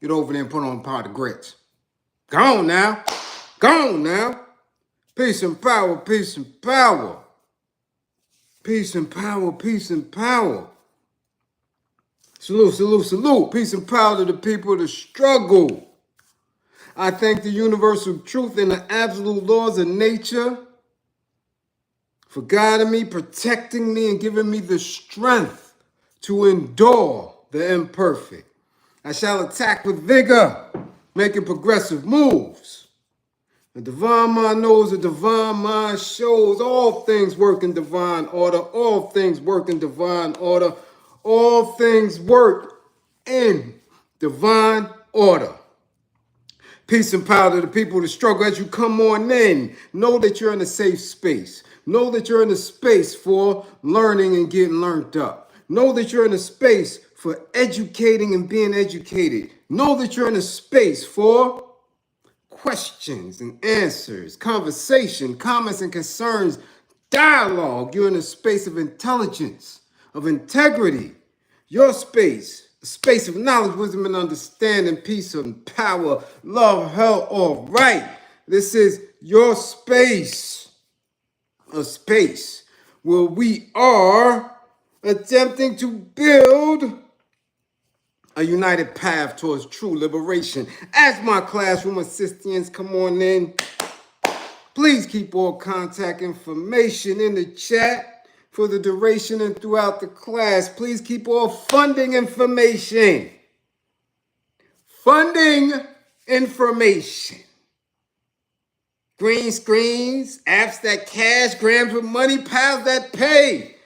Get over there and put on a pot of grits. Go on now. Go on now. Peace and power, peace and power. Peace and power, peace and power. Salute, salute, salute. Peace and power to the people of the struggle. I thank the universal truth and the absolute laws of nature for guiding me, protecting me, and giving me the strength to endure the imperfect. I shall attack with vigor, making progressive moves. The divine mind knows, the divine mind shows. All things work in divine order. All things work in divine order. All things work in divine order. Peace and power to the people of the struggle. As you come on in, know that you're in a safe space. Know that you're in a space for learning and getting learned up. Know that you're in a space for educating and being educated. Know that you're in a space for questions and answers, conversation, comments and concerns, dialogue. You're in a space of intelligence, of integrity. Your space, a space of knowledge, wisdom, and understanding, peace and power, love, health, all right. This is your space, a space where we are attempting to build a united path towards true liberation. As my classroom assistants come on in, please keep all contact information in the chat for the duration and throughout the class. Please keep all funding information. Funding information. Green screens, apps that cash, grams with money, pals that pay.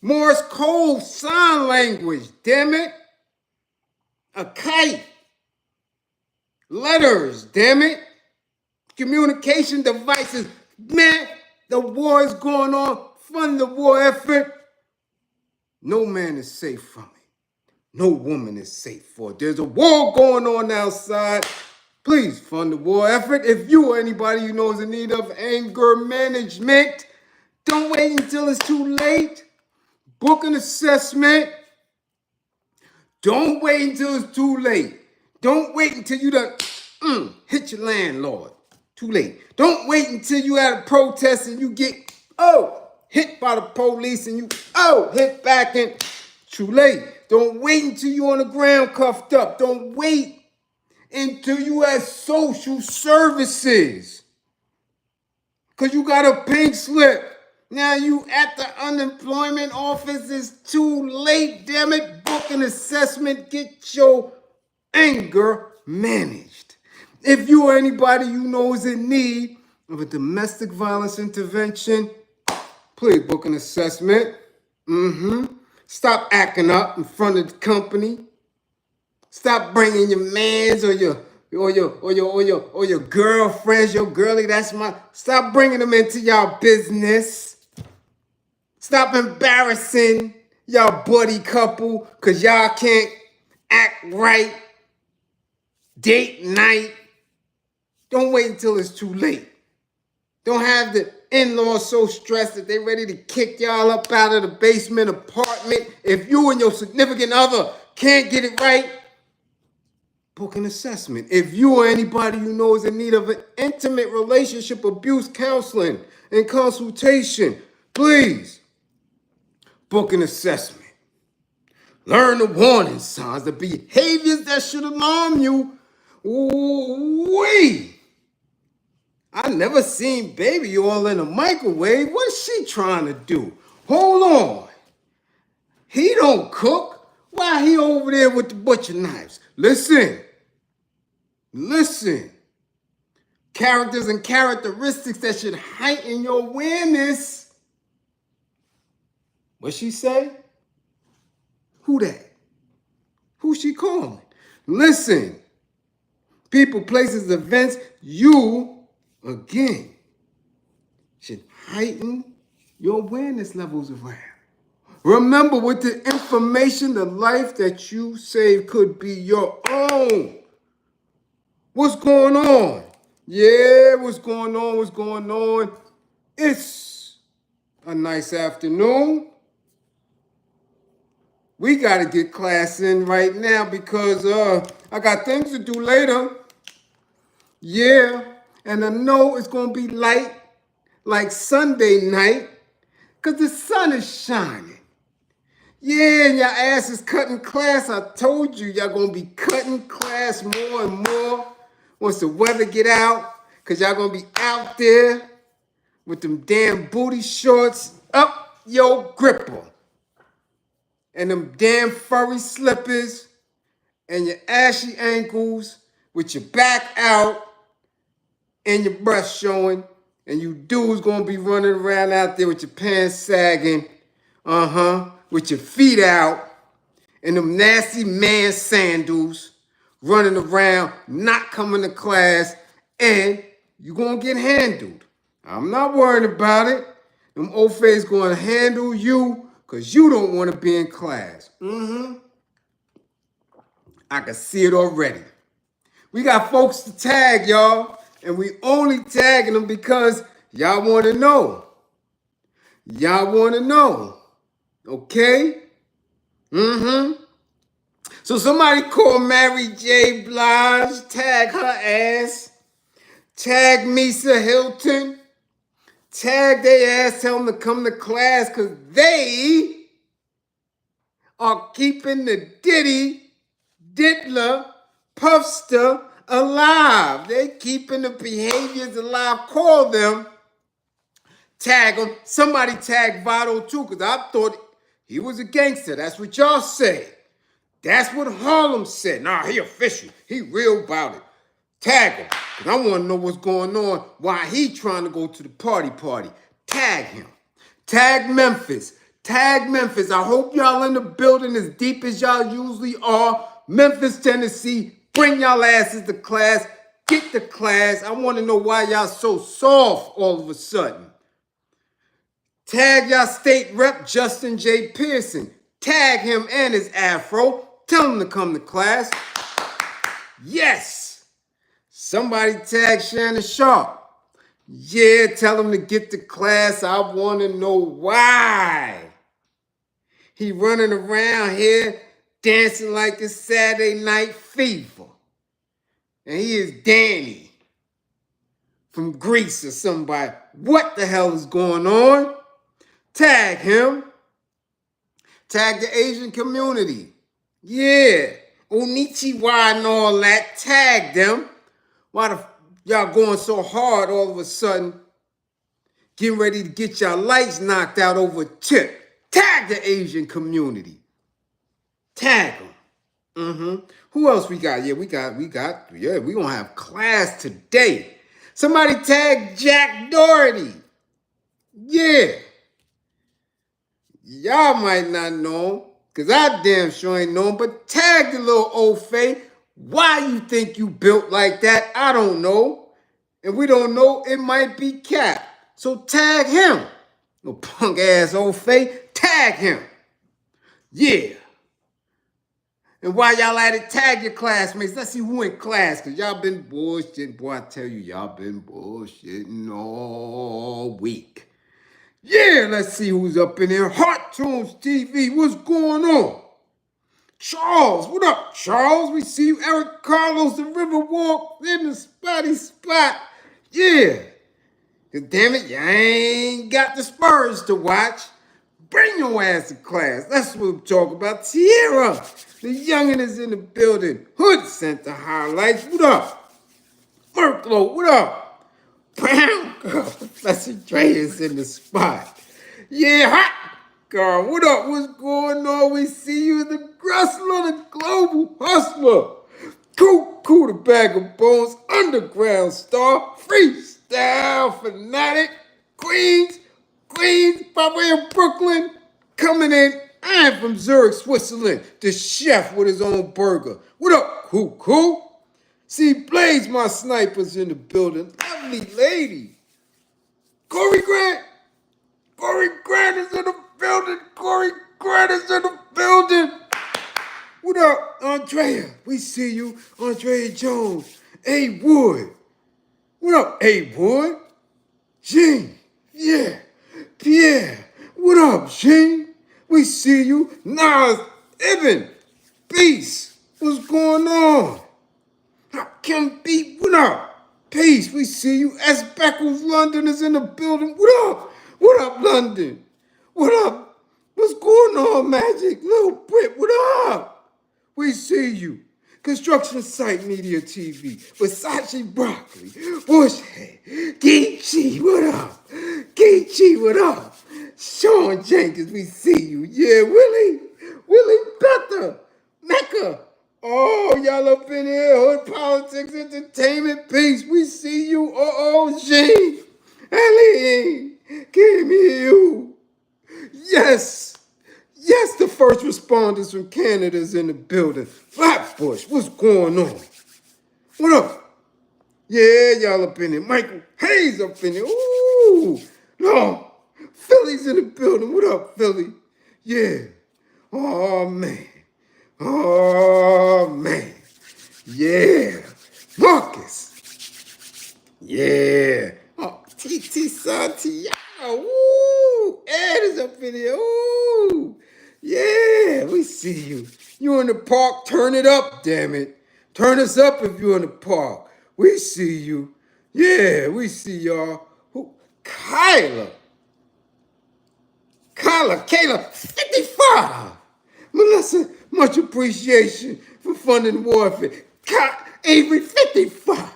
Morse code, sign language, damn it. A kite. Letters, damn it. Communication devices. Man, the war is going on. Fund the war effort. No man is safe from it. No woman is safe for it. There's a war going on outside. Please fund the war effort. If you or anybody you know is in need of anger management, don't wait until it's too late. Book an assessment. Don't wait until it's too late. Don't wait until you done hit your landlord. Too late. Don't wait until you at a protest and you get, hit by the police and you, hit back and too late. Don't wait until you on the ground cuffed up. Don't wait until you at social services. Because you got a pink slip. Now you at the unemployment office. It's too late, damn it. Book an assessment. Get your anger managed. If you or anybody you know is in need of a domestic violence intervention, please book an assessment. Stop acting up in front of the company. Stop bringing your mans or your girlfriends, your girlie. Stop bringing them into y'all business. Stop embarrassing y'all buddy couple because y'all can't act right. Date night. Don't wait until it's too late. Don't have the in-laws so stressed that they ready to kick y'all up out of the basement apartment. If you and your significant other can't get it right, book an assessment. If you or anybody you know is in need of an intimate relationship abuse counseling and consultation, please book an assessment. Learn the warning signs, the behaviors that should alarm you. Ooh-wee. I never seen baby oil in a microwave. What's she trying to do? Hold on. He don't cook. Why he over there with the butcher knives? Listen. Characters and characteristics that should heighten your awareness. What she say? Who that? Who she calling? Listen. People, places, events, you, again, should heighten your awareness levels around. Remember, with the information, the life that you save could be your own. What's going on? Yeah, what's going on? It's a nice afternoon. We got to get class in right now because I got things to do later. Yeah, and I know it's going to be light like Sunday night because the sun is shining. Yeah, and your ass is cutting class. I told you y'all going to be cutting class more and more once the weather get out because y'all going to be out there with them damn booty shorts up your gripper and them damn furry slippers and your ashy ankles with your back out and your breast showing, and you dudes gonna be running around out there with your pants sagging, with your feet out, and them nasty man sandals, running around, not coming to class, and you gonna get handled. I'm not worried about it. Them Ofay's gonna handle you because you don't want to be in class. I can see it already. We got folks to tag, y'all, and we only tagging them because y'all want to know. Y'all want to know, okay? So somebody call Mary J. Blige, tag her ass, tag Misa Hilton, tag their ass, tell them to come to class because they are keeping the Diddy, Diddler, Puffster alive. They keeping the behaviors alive. Call them. Tag them. Somebody tag Vado too, because I thought he was a gangster. That's what y'all say. That's what Harlem said. Nah, he official. He real about it. Tag him. Because I want to know what's going on. Why he trying to go to the party. Tag him. Tag Memphis. Tag Memphis. I hope y'all in the building as deep as y'all usually are. Memphis, Tennessee. Bring y'all asses to class. Get to class. I want to know why y'all so soft all of a sudden. Tag y'all state rep Justin J. Pearson. Tag him and his afro. Tell him to come to class. Yes. Somebody tag Shannon Sharpe. Yeah, tell him to get to class. I want to know why. He running around here dancing like it's Saturday Night Fever. And he is Danny from Greece or somebody. What the hell is going on? Tag him. Tag the Asian community. Yeah. Onichiwa and all that. Tag them. Why the y'all going so hard all of a sudden? Getting ready to get y'all lights knocked out over a tip. Tag the Asian community. Tag them. Who else we got? Yeah, we gonna have class today. Somebody tag Jack Doherty. Yeah. Y'all might not know him, because I damn sure ain't know him, but tag the little Ofay. Why you think you built like that? I don't know. And we don't know, it might be Cap. So tag him. No punk ass Ofay. Tag him. Yeah. And while y'all at it, tag your classmates. Let's see who in class, because y'all been bullshitting. Boy, I tell you, y'all been bullshitting all week. Yeah, let's see who's up in here. Heart Tunes TV, what's going on? Charles, what up, Charles? We see you. Eric Carlos, the Riverwalk, in the spotty spot. Yeah. Because damn it, you ain't got the Spurs to watch. Bring your ass to class. That's what I'm talking about. Tierra, the youngin' is in the building. Hood Center highlights. What up? Merklo, what up? Brown girl, Professor Dre is in the spot. Yeah, hot girl, what up? What's going on? We see you, the Grustler, the global hustler. Cool, the bag of bones, underground star, freestyle fanatic, Queens, by way of Brooklyn, coming in. I am from Zurich, Switzerland, the chef with his own burger. What up, cool? See, Blaze, my sniper's in the building. Lovely lady. Corey Grant is in the building. What up, Andrea? We see you, Andrea Jones. A. Wood. What up, A. Wood? Gene. Yeah. Pierre. What up, Gene? We see you. Nas Ibn, peace. What's going on? Kim B, what up? Peace, we see you. S. Beckles, London is in the building. What up? What up, London? What up? What's going on, Magic? Little Brit, what up? We see you. Construction Site Media TV. Versace Broccoli. Bushhead. Geechee, what up? Geechee, what up? Sean Jenkins, we see you. Yeah, Willie Bethel. Mecca. Oh, y'all up in here. Hood Politics Entertainment. Peace. We see you. Gene. Ellie. Give me you. Yes. Yes, the first responders from Canada's in the building. Flatbush, what's going on? What up? Yeah, y'all up in here. Michael Hayes up in here. Ooh. No. Philly's in the building. What up, Philly? Yeah. Oh, man. Oh, man. Yeah. Marcus. Yeah. Oh, TT Santiago. Ooh. Ed is up in here. Ooh. Yeah, we see you. You in the park, turn it up, damn it. Turn us up if you're in the park. We see you. Yeah, we see y'all. Who? Kayla, 55. Melissa, much appreciation for funding warfare. Avery, 55.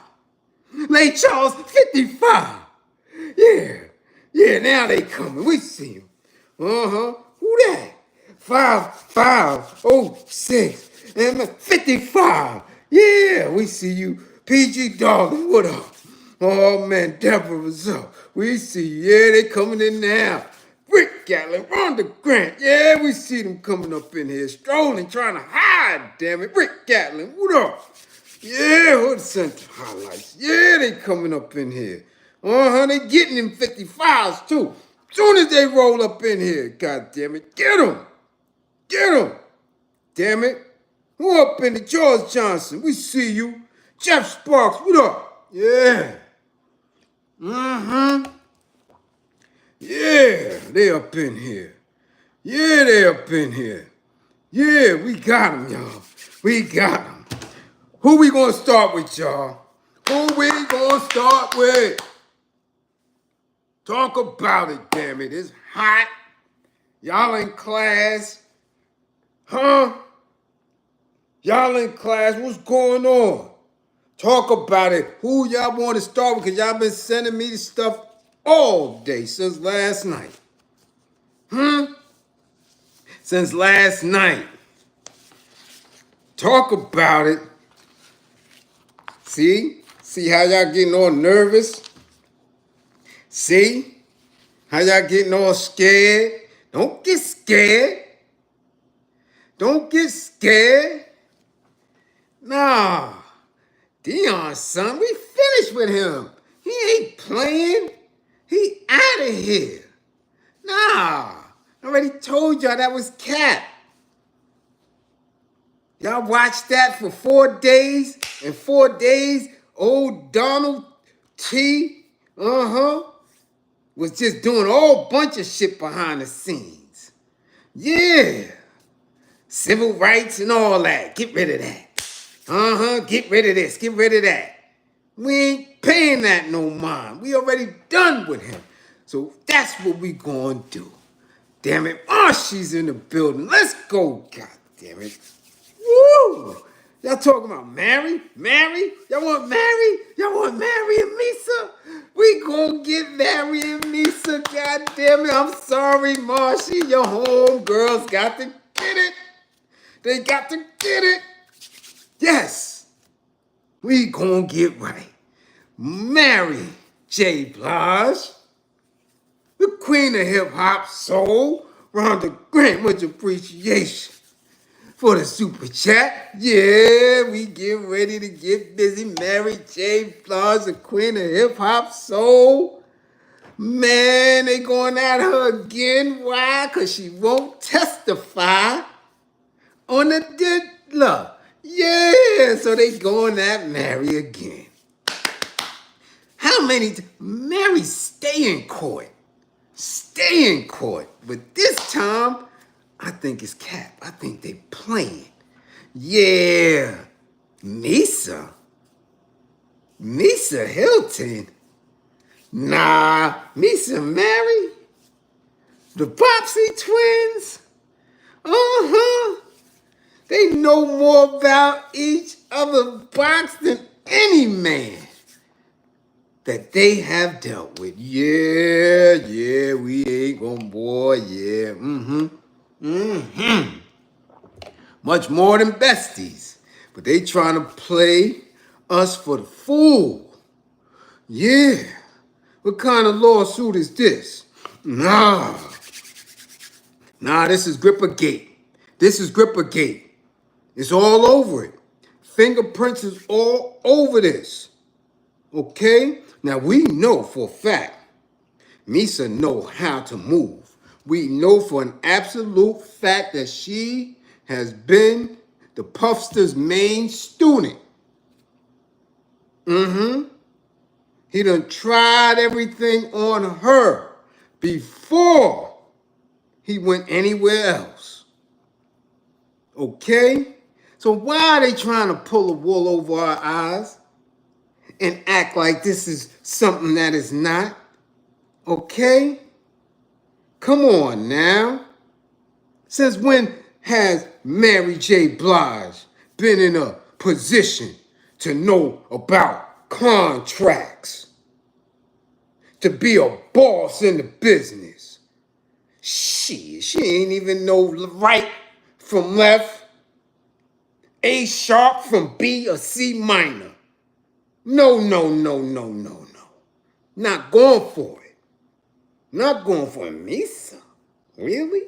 Lay Charles, 55. Yeah, now they coming. We see them. Who that? 5506 and 55. Yeah, we see you. PG Darling, what up? Oh man, Deborah was up. We see you. Yeah, they coming in now. Rick Gatlin, Rhonda Grant. Yeah, we see them coming up in here. Strolling, trying to hide, damn it. Rick Gatlin, what up? Yeah, Hood Center highlights. Yeah, they coming up in here. They getting them 55s too. Soon as they roll up in here, god damn it, get them. Get them. Damn it. Who up in the George Johnson? We see you. Jeff Sparks, what up? Yeah. Yeah, they up in here. Yeah, they up in here. Yeah, we got them, y'all. We got them. Who we gonna start with, y'all? Who we gonna start with? Talk about it, damn it. It's hot. Y'all in class. Huh? Y'all in class. What's going on? Talk about it. Who y'all want to start with? Because y'all been sending me stuff all day since last night. Since last night. Talk about it. See? See how y'all getting all nervous? See? How y'all getting all scared? Don't get scared. Don't get scared. Nah. Dion's son, we finished with him. He ain't playing. He out of here. Nah. I already told y'all that was cap. Y'all watched that for 4 days. And 4 days, old Donald T, was just doing a whole bunch of shit behind the scenes. Yeah. Civil rights and all that. Get rid of that. Get rid of this. Get rid of that. We ain't paying that no mind. We already done with him. So that's what we gonna do. Damn it. She's in the building. Let's go. God damn it. Woo! Y'all talking about Mary? Mary? Y'all want Mary? Y'all want Mary and Misa? We gonna get Mary and Misa, god damn it. I'm sorry, Marshy. Your homegirls got to get it. They got to get it. Yes. We gonna get right. Mary J. Blige, the queen of hip-hop soul, Rhonda Grant, much appreciation for the super chat. Yeah, we get ready to get busy. Mary J. Blige, the queen of hip-hop soul. Man, they going at her again. Why? Because she won't testify on the Diddler. Yeah, so they going at Mary again. How many? Mary stay in court. Stay in court. But this time, I think it's cap. I think they playing. Yeah. Misa Hilton. Nah, Misa married? The Popsy twins? Uh-huh. They know more about each other box than any man that they have dealt with. Yeah, we ain't gonna, boy, yeah, much more than besties. But they trying to play us for the fool. Yeah. What kind of lawsuit is this? Nah, this is Grippergate. This is Grippergate. It's all over it. Fingerprints is all over this. Okay? Now we know for a fact, Misa know how to move. We know for an absolute fact that she has been the Puffster's main student. He done tried everything on her before he went anywhere else. Okay? So why are they trying to pull the wool over our eyes and act like this is something that is not? Okay? Come on now. Since when has Mary J. Blige been in a position to know about contracts? To be a boss in the business? Shit, she ain't even know right from left, A sharp from B or C minor. No. Not going for it. Not going for it, Misa. Really?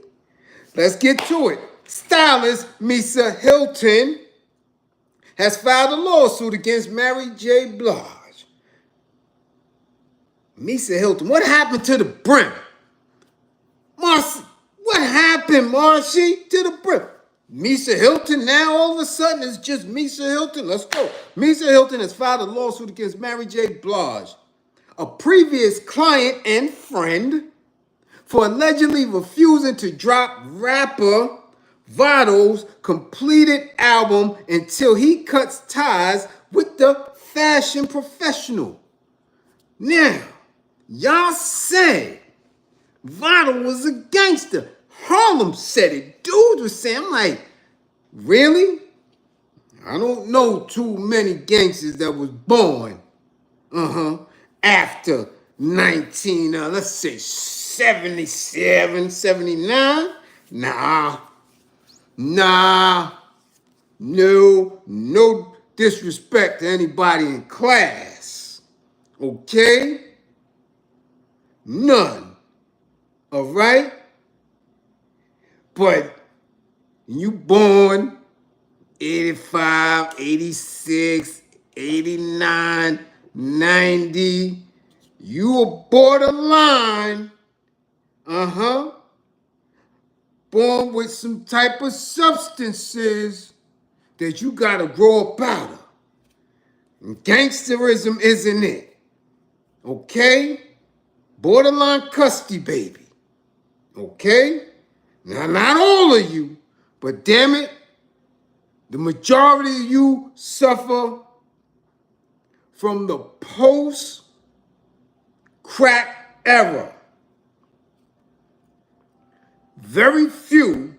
Let's get to it. Stylist Misa Hilton has filed a lawsuit against Mary J. Blige. Misa Hilton, what happened to the brim? Marcy, what happened, Marcy, to the brim? Misa Hilton now all of a sudden it's just Misa Hilton. Let's go. Misa Hilton has filed a lawsuit against Mary J. Blige, a previous client and friend, for allegedly refusing to drop rapper Vado's completed album until he cuts ties with the fashion professional. Now, y'all say Vado was a gangster. Harlem said it. Dudes was saying, I'm like, really? I don't know too many gangsters that was born after 77, 79. Nah, no disrespect to anybody in class. Okay? None. All right? But you born 85, 86, 89, 90, you were borderline, born with some type of substances that you gotta grow up out of. And gangsterism isn't it. Okay? Borderline custody baby. Okay? Now, not all of you, but damn it, the majority of you suffer from the post-crack era. Very few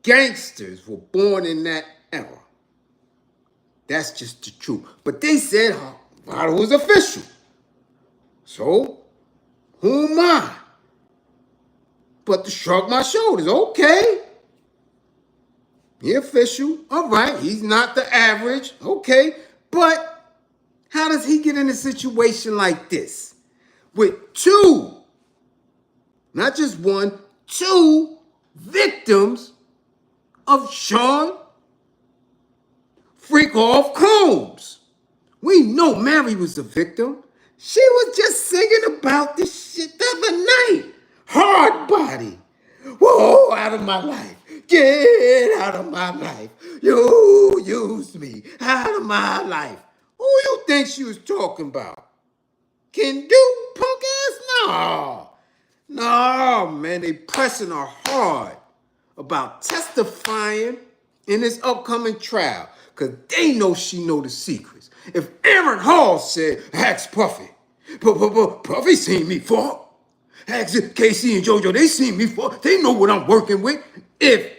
gangsters were born in that era. That's just the truth. But they said Vado was official. So, who am I? But to shrug my shoulders. Okay. He official. All right. He's not the average. Okay. But how does he get in a situation like this? With two, not just one, two victims of Sean Freakoff Combs. We know Mary was the victim. She was just singing about this shit the other night. Hard body. Whoa, out of my life. Get out of my life. You used me. Out of my life. Who you think she was talking about? Can do, punk ass? No, man, they pressing her hard. about testifying in this upcoming trial because they know she know the secrets. If Aaron Hall said, ask Puffy, Puffy seen me for. Ask Casey and JoJo, they seen me for. They know what I'm working with. If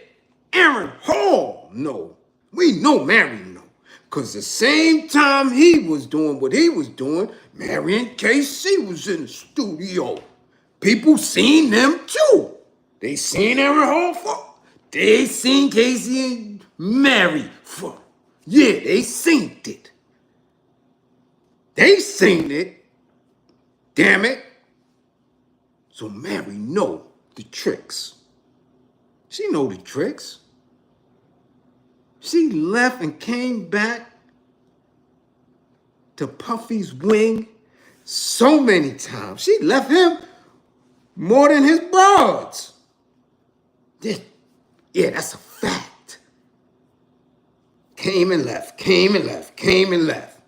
Aaron Hall know, we know Mary know. Because the same time he was doing what he was doing, Mary and KC was in the studio. People seen them too. They seen Aaron Hall for. They seen Casey and Mary for. Yeah, they seen it. They seen it. Damn it. So Mary know the tricks. She know the tricks. She left and came back to Puffy's wing so many times. She left him more than his broads. Yeah, that's a fact. Came and left, came and left, came and left.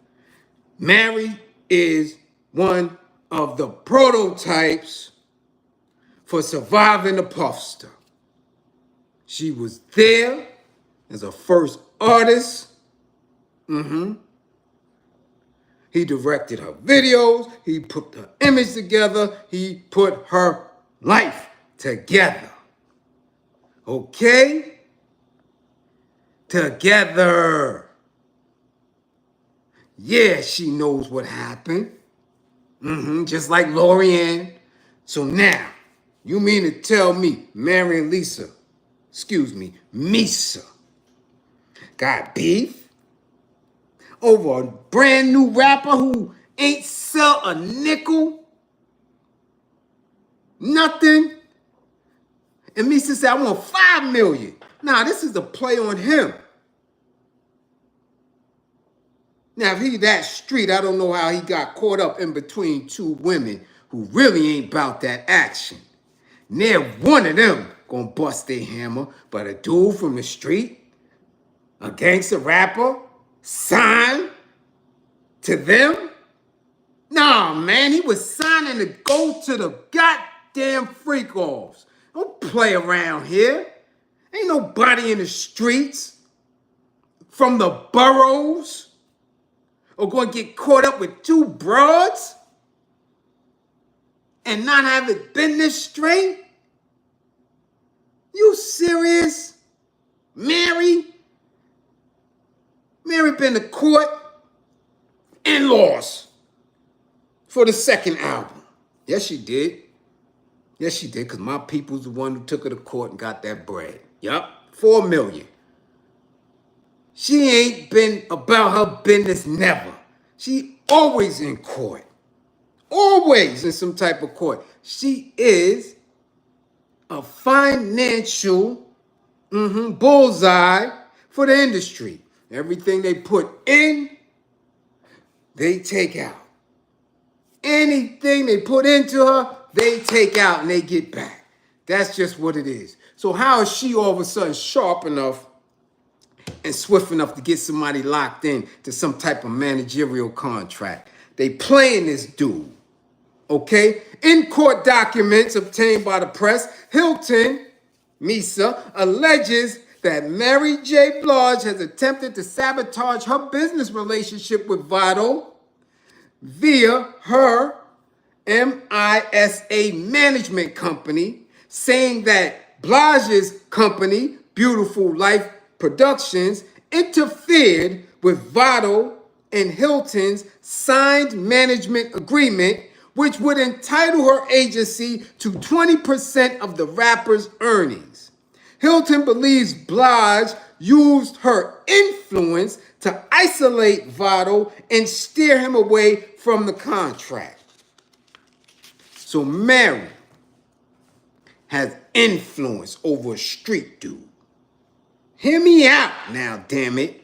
Mary is one of the prototypes for surviving the Puffster. She was there as a first artist. He directed her videos. He put her image together. He put her life together. Okay? Together. Yeah, she knows what happened. Just like Lorianne. So now, you mean to tell me Mary and Misa, got beef over a brand new rapper who ain't sell a nickel? Nothing? And Misa said, I want $5 million. Nah, this is a play on him. Now, if he that street, I don't know how he got caught up in between two women who really ain't about that action. Near one of them gonna bust their hammer, but a dude from the street, a gangster rapper, signed to them? Nah, man, he was signing to go to the goddamn Freakoffs. Don't play around here. Ain't nobody in the streets from the boroughs or gonna get caught up with two broads and not have it been this straight? You serious? Mary been to court and lost for the second album. Yes, she did. Yes, she did, because my people's the one who took her to court and got that bread. Yup, $4 million. She ain't been about her business never. She always in court. Always in some type of court. She is a financial bullseye for the industry. Everything they put in, they take out. Anything they put into her, they take out and they get back. That's just what it is. So how is she all of a sudden sharp enough and swift enough to get somebody locked in to some type of managerial contract? They playing this dude, okay? In court documents obtained by the press, Hilton, Misa, alleges that Mary J. Blige has attempted to sabotage her business relationship with Vado via her MISA management company, saying that Blige's company, Beautiful Life Productions, interfered with Vado and Hilton's signed management agreement, which would entitle her agency to 20% of the rapper's earnings. Hilton believes Blige used her influence to isolate Vado and steer him away from the contract. So Mary has influence over a street dude. Hear me out now, damn it.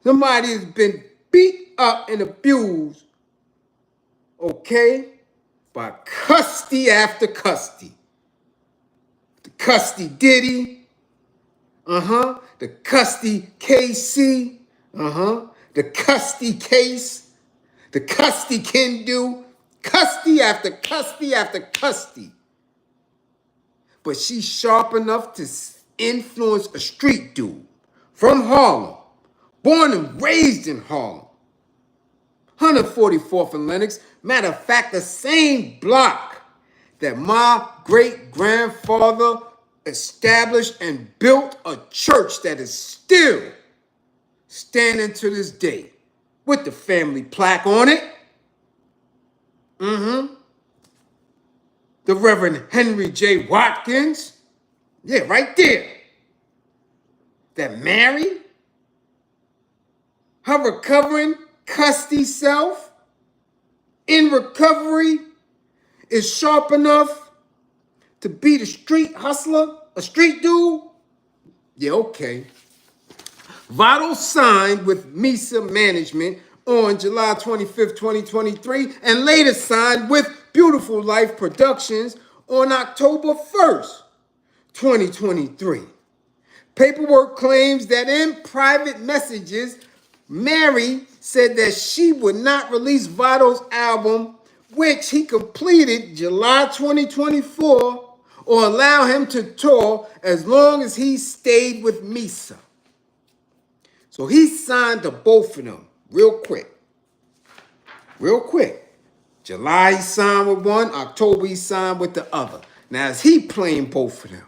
Somebody has been beat up and abused, okay, by custody after custody. The custody Diddy, the custody KC, the custody case, the custody can do, custody after custody after custody. but she's sharp enough to influence a street dude from Harlem, born and raised in Harlem. 144th and Lenox, matter of fact, the same block that my great-grandfather established and built a church that is still standing to this day with the family plaque on it. The Reverend Henry J. Watkins, yeah, right there, that married her recovering custody self in recovery is sharp enough to beat a street hustler, a street dude? Yeah, okay. Vado signed with Misa Management on July 25th, 2023, and later signed with Beautiful Life Productions on October 1st, 2023. Paperwork claims that in private messages, Mary said that she would not release Vado's album, which he completed July 2024, or allow him to tour as long as he stayed with Misa. So he signed to both of them real quick. Real quick. July he signed with one, October he signed with the other. Now is he playing both of them?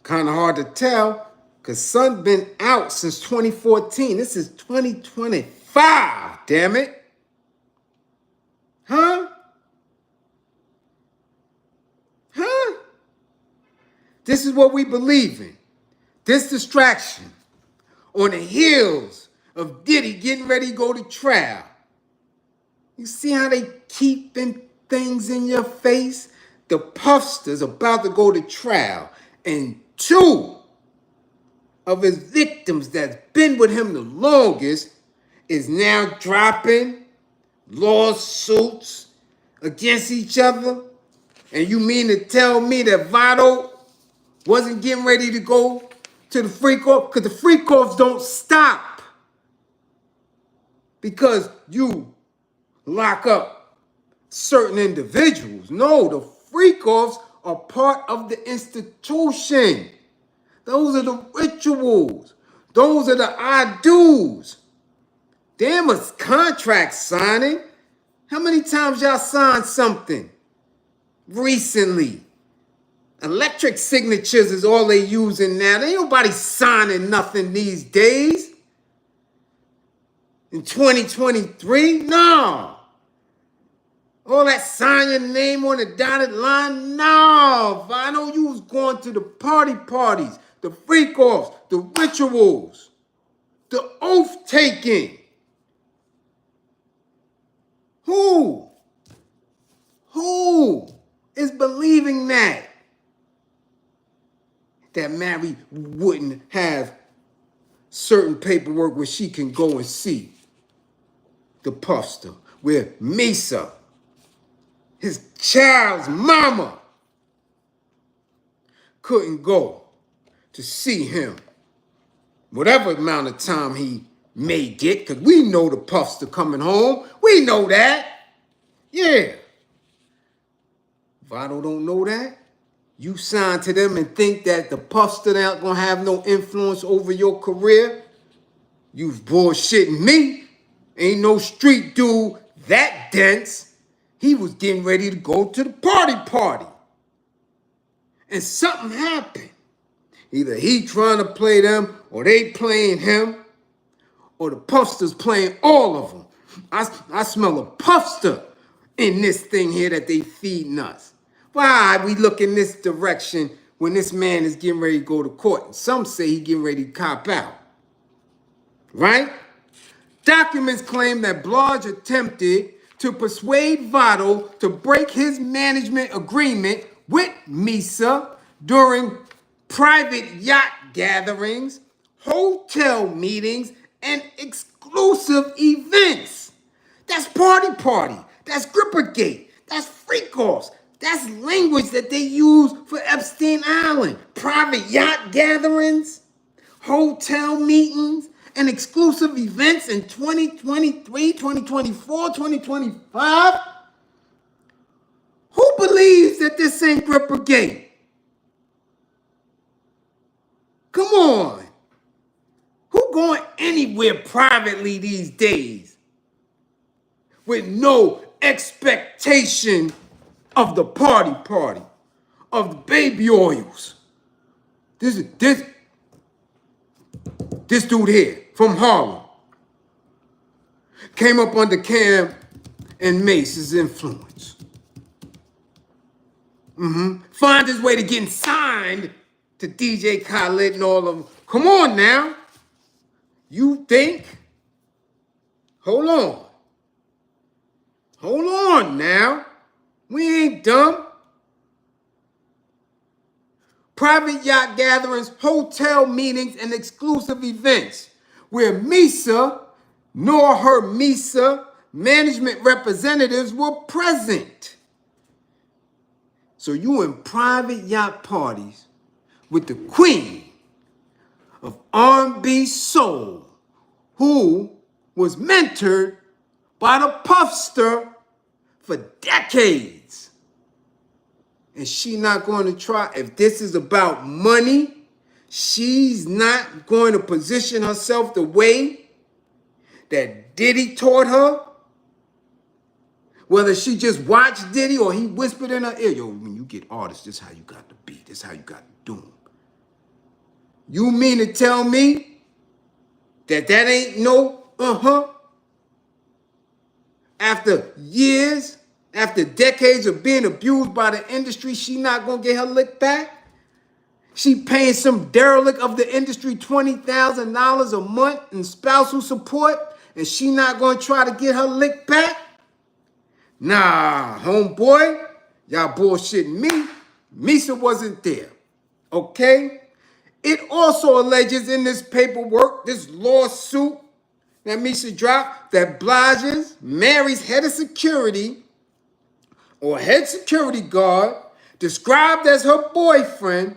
Kind of hard to tell because son been out since 2014. This is 2025, damn it. Huh? This is what we believe in. This distraction on the heels of Diddy getting ready to go to trial. You see how they keeping things in your face? The Puffster's about to go to trial, and two of his victims that's been with him the longest is now dropping lawsuits against each other. And you mean to tell me that Vado wasn't getting ready to go to the Freakoffs? Because the Freakoffs don't stop because you lock up certain individuals. No, the Freakoffs are part of the institution. Those are the rituals. Those are the I-do's. Damn, a contract signing. How many times y'all signed something recently? Electric signatures is all they using now. There ain't nobody signing nothing these days. In 2023, no. All that sign your name on the dotted line, no. I know you was going to the parties, the freak-offs, the rituals, the oath-taking. Who is believing that Mary wouldn't have certain paperwork where she can go and see the Puffster, where Misa, his child's mama, couldn't go to see him whatever amount of time he may get, because we know the Puffster coming home. We know that. Yeah. Vado don't know that. You sign to them and think that the Puffster not gonna have no influence over your career? You bullshitting me. Ain't no street dude that dense. He was getting ready to go to the party. And something happened. Either he trying to play them, or they playing him, or the Puffster's playing all of them. I smell a Puffster in this thing here that they feeding us. Why we look in this direction when this man is getting ready to go to court? And some say he getting ready to cop out. Right? Documents claim that Blige attempted to persuade Vado to break his management agreement with Misa during private yacht gatherings, hotel meetings, and exclusive events. That's party. That's Grippergate. That's Freakoffs. That's language that they use for Epstein Island. Private yacht gatherings, hotel meetings, and exclusive events in 2023, 2024, 2025. Who believes that this ain't Gripper Gate? Come on. Who going anywhere privately these days with no expectation of the party, of the baby oils? This dude here from Harlem came up under Cam and Mace's influence. Find his way to getting signed to DJ Khaled and all of them. Come on now. You think? Hold on. Hold on now. We ain't dumb. Private yacht gatherings, hotel meetings, and exclusive events where Misa nor her Misa management representatives were present. So you in private yacht parties with the queen of R&B soul, who was mentored by the Puffster for decades. And she not going to try, if this is about money, she's not going to position herself the way that Diddy taught her. Whether she just watched Diddy or he whispered in her ear, yo, when you get artists, this is how you got to be. This is how you got to do them. You mean to tell me that ain't no After years, after decades of being abused by the industry, she not going to get her lick back? She paying some derelict of the industry $20,000 a month in spousal support, and she not going to try to get her lick back? Nah, homeboy, y'all bullshitting me. Misa wasn't there, okay? It also alleges in this paperwork, this lawsuit that Misa dropped, that Blige, Mary's head of security or head security guard, described as her boyfriend,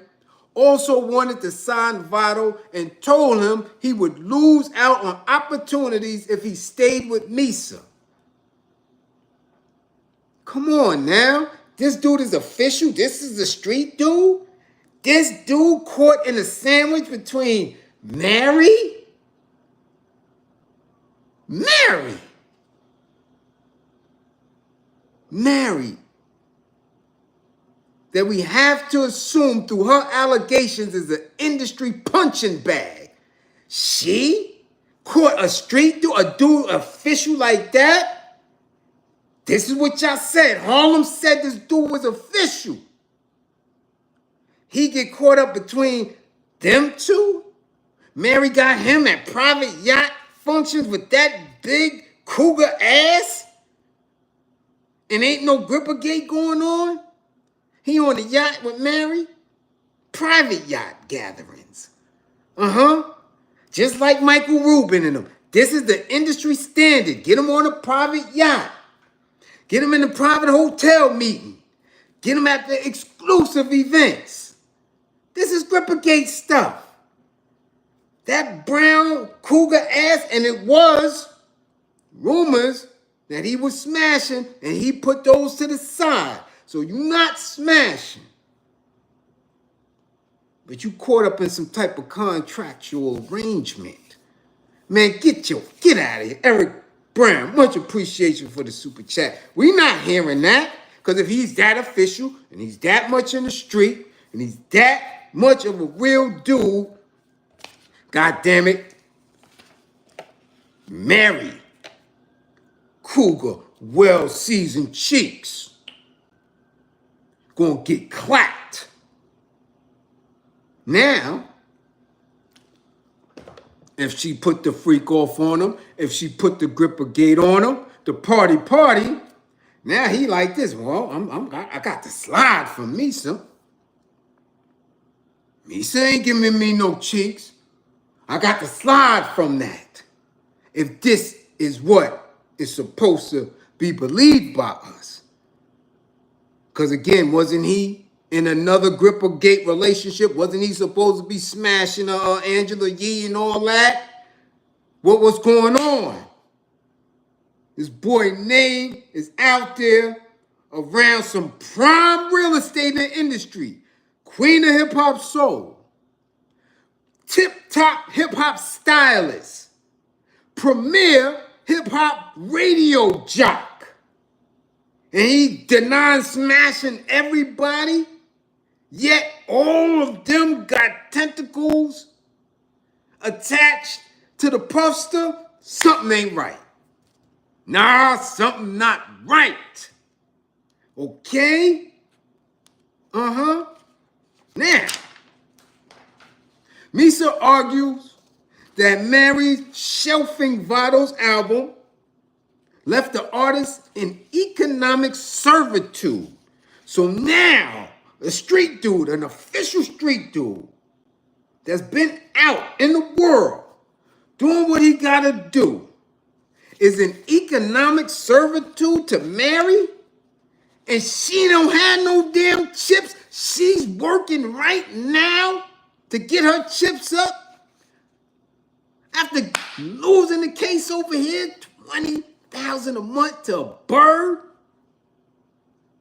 also wanted to sign Vado and told him he would lose out on opportunities if he stayed with Misa. Come on now. This dude is official. This is the street dude. This dude caught in a sandwich between Mary. That we have to assume through her allegations is an industry punching bag. She caught a street dude, a dude official like that? This is what y'all said. Harlem said this dude was official. He get caught up between them two? Mary got him at private yacht functions with that big cougar ass? And ain't no gripper gate going on? He on the yacht with Mary? Private yacht gatherings. Just like Michael Rubin and them. This is the industry standard. Get him on a private yacht. Get him in a private hotel meeting. Get him at the exclusive events. This is Grippergate stuff. That brown cougar ass, and it was rumors that he was smashing, and he put those to the side. So you're not smashing. But you caught up in some type of contractual arrangement. Man, get out of here. Eric Brown, much appreciation for the super chat. We not hearing that, because if he's that official, and he's that much in the street, and he's that much of a real dude, God damn it, Mary Cougar, well-seasoned cheeks, gonna get clapped. Now, if she put the freak off on him, if she put the gripper gate on him, the party, now he like this. Well, I got the slide from Misa. Misa ain't giving me no cheeks. I got the slide from that. If this is what is supposed to be believed by us. Because again, wasn't he in another gripper gate relationship? Wasn't he supposed to be smashing Angela Yee and all that? What was going on? This boy name is out there around some prime real estate in the industry, queen of hip hop soul, tip top hip hop stylist, premier hip hop radio jock. And he denied smashing everybody, yet all of them got tentacles attached to the puffster. Something ain't right. Nah, something not right. Okay? Now, Misa argues that Mary's shelving Vado's album left the artist in economic servitude. So now, a street dude, an official street dude, that's been out in the world doing what he gotta do, is in economic servitude to Mary, and she don't have no damn chips. She's working right now to get her chips up after losing the case over here, $20,000 a month to a bird,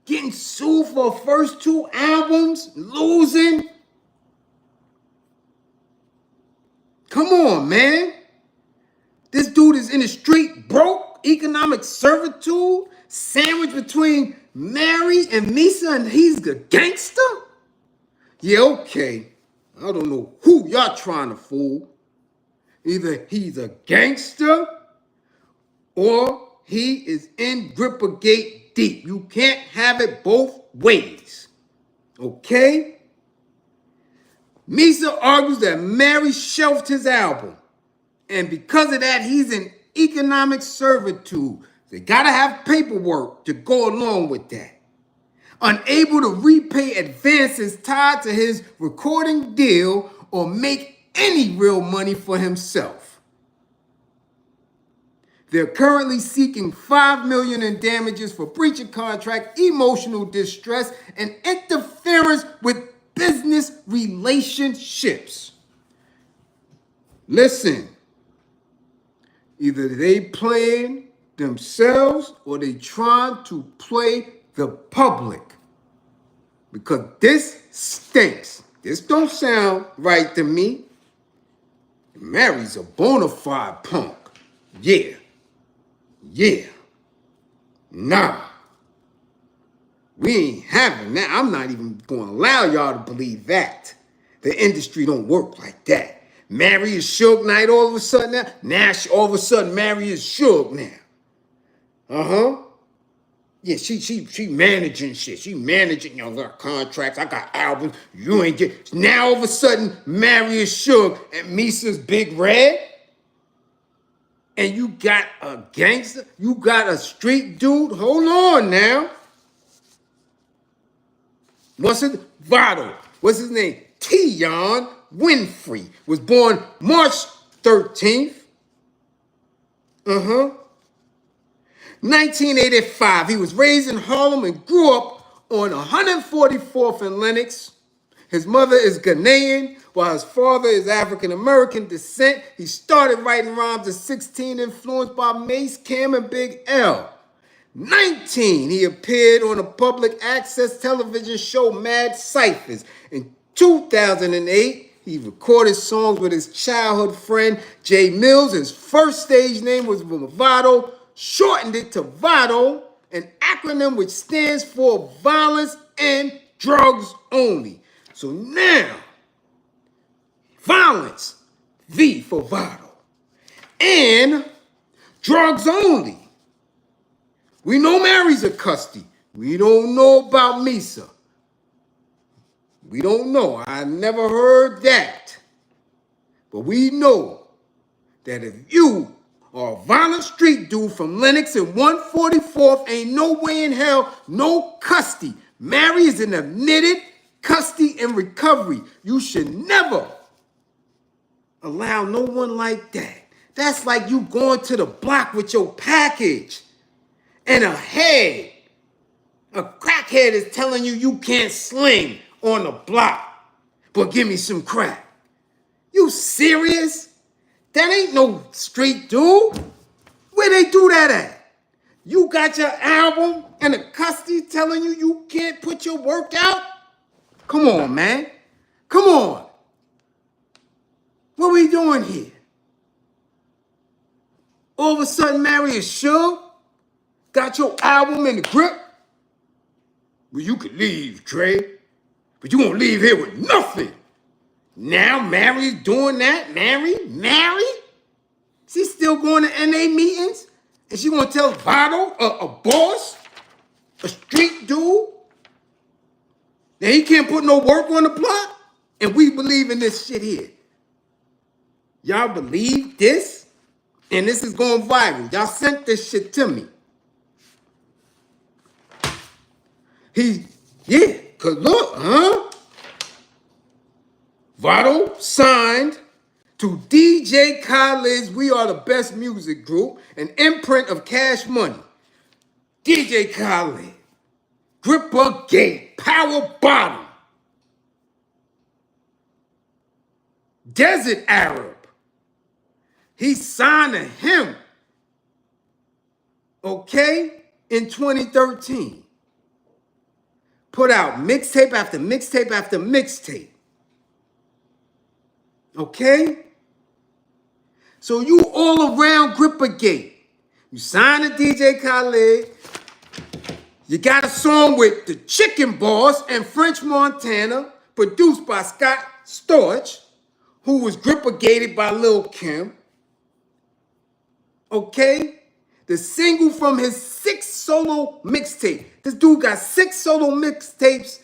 getting sued for her first 2 albums, losing. Come on, man. This dude is in the street, broke, economic servitude, sandwiched between Mary and Misa, and he's the gangster? Yeah, okay. I don't know who y'all trying to fool. Either he's a gangster or he is in Grippergate deep. You can't have it both ways. Okay? Misa argues that Mary shelved his album. And because of that, he's in economic servitude. They gotta have paperwork to go along with that. Unable to repay advances tied to his recording deal or make any real money for himself. They're currently seeking $5 million in damages for breach of contract, emotional distress, and interference with business relationships. Listen, either they playing themselves or they trying to play the public, because this stinks. This don't sound right to me. Mary's a bona fide punk. Yeah. Nah. We ain't having that. I'm not even going to allow y'all to believe that. The industry don't work like that. Mary is Suge Knight all of a sudden now. Now all of a sudden Mary is Suge now. Yeah, she managing shit. She managing, you know, got contracts. I got albums. You ain't get. Now all of a sudden Mary is Suge and Misa's Big Red. And you got a gangster. You got a street dude. Hold on now. What's his Vado? What's his name? Tion Winfrey was born March 13th. 1985. He was raised in Harlem and grew up on 144th and Lenox. His mother is Ghanaian, while his father is African-American descent. He started writing rhymes at 16, influenced by Mace, Cam, and Big L. 19, he appeared on a public access television show Mad Cyphers. In 2008, he recorded songs with his childhood friend Jay Mills. His first stage name was Vado, shortened it to Vado, an acronym which stands for Violence and Drugs Only. So now, violence, V for Vado, and drugs only. We know Mary's a custody. We don't know about Misa. We don't know. I never heard that. But we know that if you are a violent street dude from Lenox and 144th, ain't no way in hell, no custody. Mary is in admitted custody and recovery. You should never allow no one like that. That's like you going to the block with your package and a crackhead is telling you you can't sling on the block, but give me some crack. You serious? That ain't no street dude. Where they do that at? You got your album and the custody telling you can't put your work out? Come on, man. Come on. What we doing here? All of a sudden, Mary is sure got your album in the grip? Well, you could leave, Dre, but you won't leave here with nothing. Now Mary's doing that? Mary? She's still going to NA meetings? And she gonna tell Vado, a boss, a street dude, that he can't put no work on the plot? And we believe in this shit here. Y'all believe this? And this is going viral. Y'all sent this shit to me. Cause look, Vado signed to DJ Khaled's We Are the Best Music Group, an imprint of Cash Money. DJ Khaled, Gripper Gate, Power Bottom, Desert Arab. He signed to him, okay, in 2013. Put out mixtape after mixtape after mixtape. Okay? So you all around Grippergate. You signed to DJ Khaled. You got a song with the Chicken Boss and French Montana, produced by Scott Storch, who was Grippergated by Lil' Kim. Okay? The single from his 6th solo mixtape. This dude got 6 solo mixtapes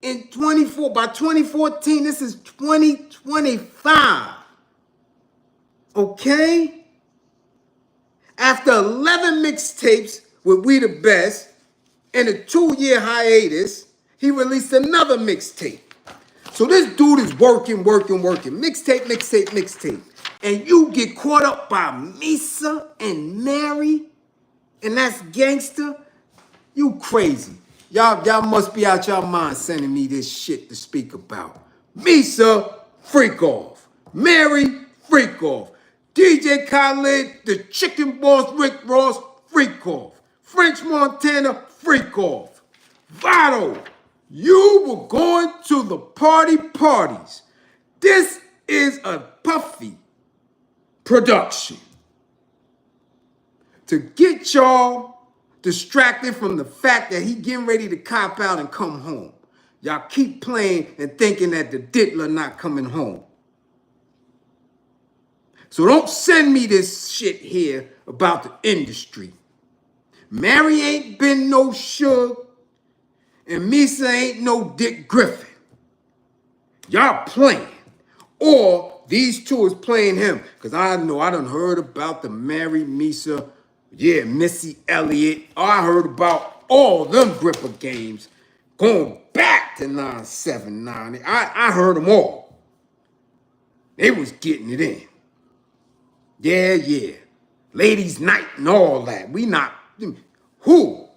in 24. By 2014, this is 2025. Okay? After 11 mixtapes with We the Best and a 2-year hiatus, he released another mixtape. So this dude is working. Mixtape. And you get caught up by Misa and Mary, and that's gangster. You crazy. Y'all must be out your mind sending me this shit to speak about. Misa, freak off. Mary, freak off. DJ Khaled, the Chicken Boss Rick Ross, freak off. French Montana, freak off. Vado, you were going to the parties. This is a Puffy production to get y'all distracted from the fact that he getting ready to cop out and come home. Y'all keep playing and thinking that the diddler not coming home. So don't send me this shit here about the industry. Mary ain't been no Suge, and Misa ain't no Dick Griffin. Y'all playing. Or these two is playing him. Because I know I done heard about the Mary, Misa, Missy Elliott. I heard about all them Gripper games going back to 979. I heard them all. They was getting it in. Yeah. Ladies' night and all that. We not... Who?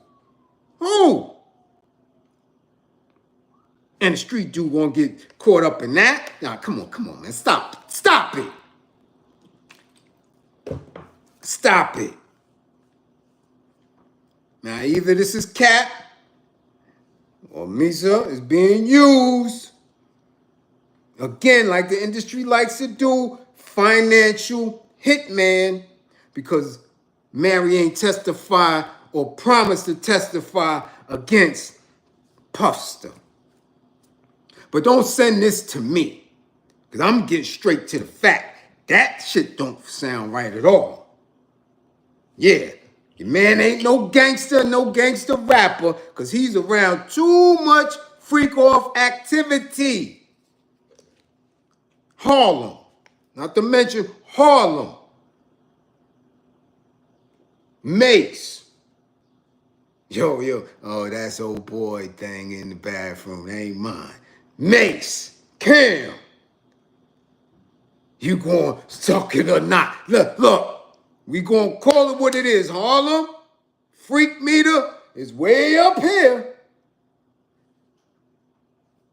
And the street dude gonna get caught up in that? Nah, come on, man. Stop it. Stop it. Now, either this is cap or Misa is being used. Again, like the industry likes to do, financial hitman, because Mary ain't testify or promised to testify against Puffster. But don't send this to me, because I'm getting straight to the fact. That shit don't sound right at all. Yeah, your man ain't no gangster rapper, because he's around too much freak-off activity. Harlem, not to mention Harlem. Mace. Yo, oh, that's old boy thing in the bathroom, that ain't mine. Mace, Cam, you gonna suck it or not? Look, we gonna call it what it is. Harlem, freak meter is way up here.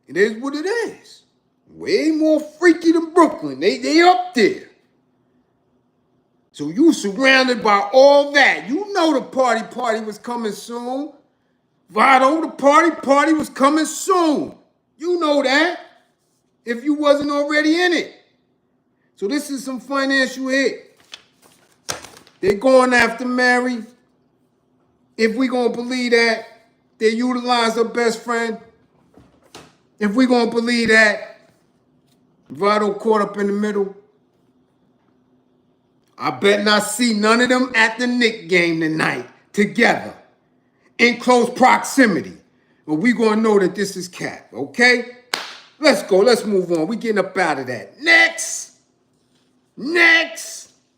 It is what it is. Way more freaky than Brooklyn. They up there. So you surrounded by all that. You know the party was coming soon. Vado, the party was coming soon. You know that. If you wasn't already in it. So this is some financial hit. They're going after Mary. If we gonna believe that, they utilize her best friend. If we gonna believe that, Vado caught up in the middle. I bet not see none of them at the Knick game tonight together in close proximity. But we gonna know that this is cap, okay? Let's go, let's move on. We getting up out of that. Next.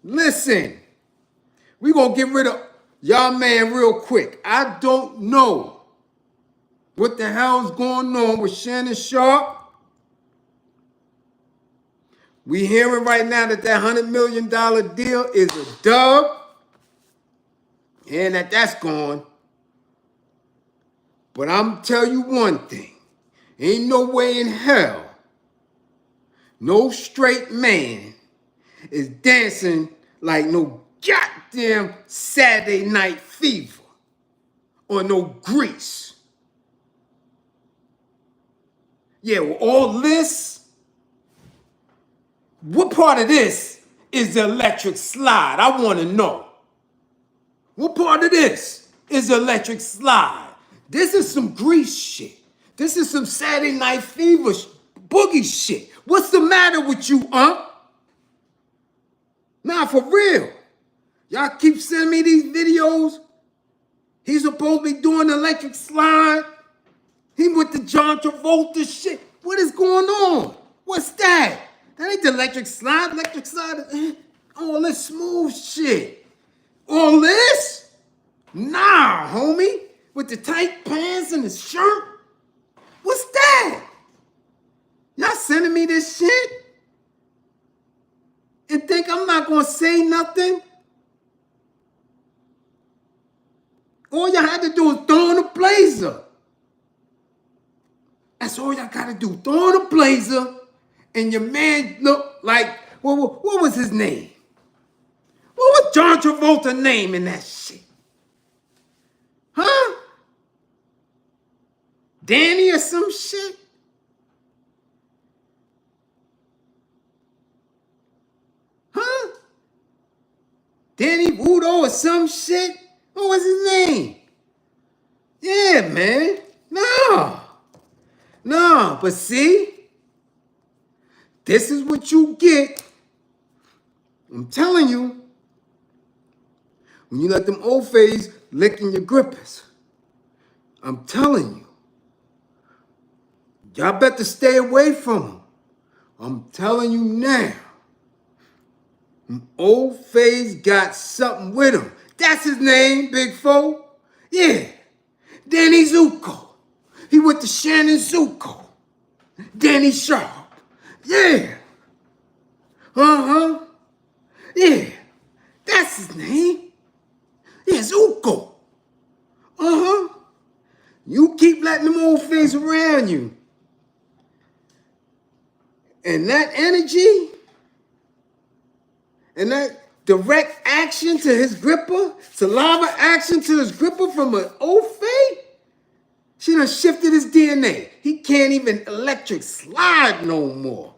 Listen, we gonna get rid of y'all man real quick. I don't know what the hell's going on with Shannon Sharpe. We hearing right now that $100 million deal is a dub. And that's gone. But I'm tell you one thing. Ain't no way in hell no straight man is dancing like no goddamn Saturday Night Fever or no Grease. Yeah, well, all this, what part of this is the electric slide? I want to know. What part of this is the electric slide? This is some Grease shit. This is some Saturday Night Fever boogie shit. What's the matter with you, huh? Nah, for real. Y'all keep sending me these videos. He's supposed to be doing the electric slide. He with the John Travolta shit. What is going on? What's that? That ain't the electric slide. Electric slide is all this smooth shit. All this? Nah, homie. With the tight pants and the shirt. What's that? Y'all sending me this shit? And think I'm not gonna say nothing? All y'all had to do is throw on a blazer. That's all y'all gotta do. Throw on a blazer, and your man look like, what was his name? What was John Travolta's name in that shit? Huh? Danny or some shit? Huh? Danny Vado or some shit? What was his name? Yeah, man. No, but see? This is what you get. I'm telling you. When you let them Ofays lick in your grippers. I'm telling you. Y'all better stay away from them. I'm telling you now. Ofay's got something with him. That's his name, Big Foe. Yeah. Danny Zuko. He went to Shannon Zuko. Danny Sharpe. Yeah. Uh-huh. Yeah. That's his name. Yeah, Zuko. Uh-huh. You keep letting them old things around you. And that energy and that direct action to his gripper, saliva action to his gripper from an Ofay, she done shifted his DNA. He can't even electric slide no more.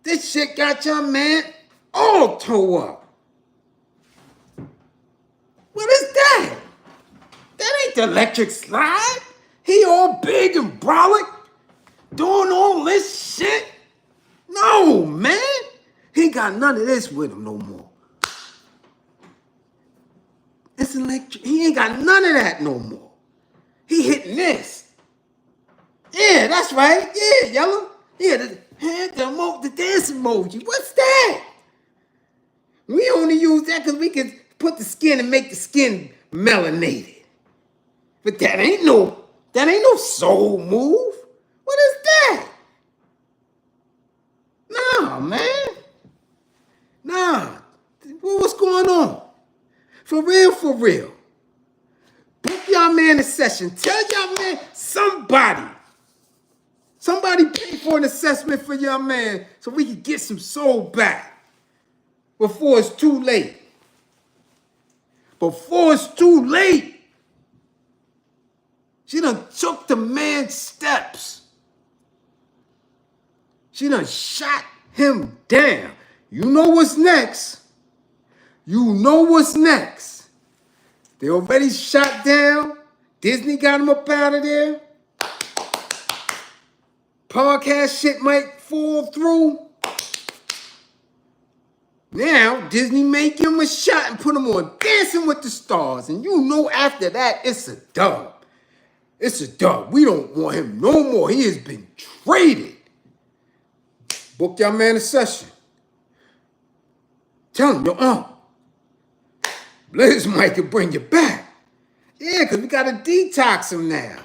This shit got your man all toe up. What is that? That ain't the electric slide. He all big and brolic, doing all this shit. No, man. He ain't got none of this with him no more. It's electric. He ain't got none of that no more. He hitting this. Yeah, that's right. Yeah, yellow. Yeah, the dance emoji. What's that? We only use that because we can put the skin and make the skin melanated. But that ain't no soul move. What is that? Nah, man. Nah. What's going on? For real. Book y'all man a session. Tell y'all man somebody pay for an assessment for y'all man so we can get some soul back. before it's too late. Before it's too late. She done took the man's steps. She done shot him down. You know what's next. You know what's next. They already shot down. Disney got him up out of there. Podcast shit might fall through. Now, Disney make him a shot and put him on Dancing with the Stars. And you know after that, it's a dub. It's a dub. We don't want him no more. He has been traded. Book y'all man a session. Tell him, yo, Bliz might could bring you back. Yeah, because we got to detox him now.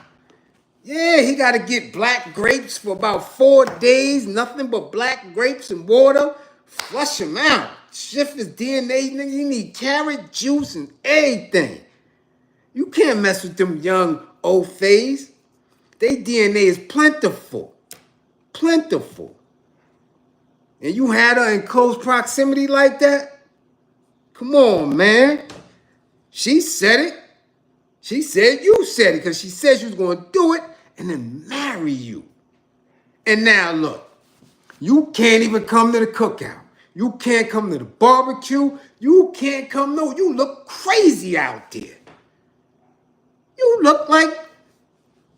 Yeah, he got to get black grapes for about 4 days. Nothing but black grapes and water. Flush him out. Shift his DNA. Nigga, you need carrot juice and everything. You can't mess with them young Ofays. Their DNA is plentiful. Plentiful. And you had her in close proximity like that? Come on, man. She said it. She said you said it because she said she was going to do it and then marry you. And now look, you can't even come to the cookout. You can't come to the barbecue. You can't come, no, you look crazy out there. You look like,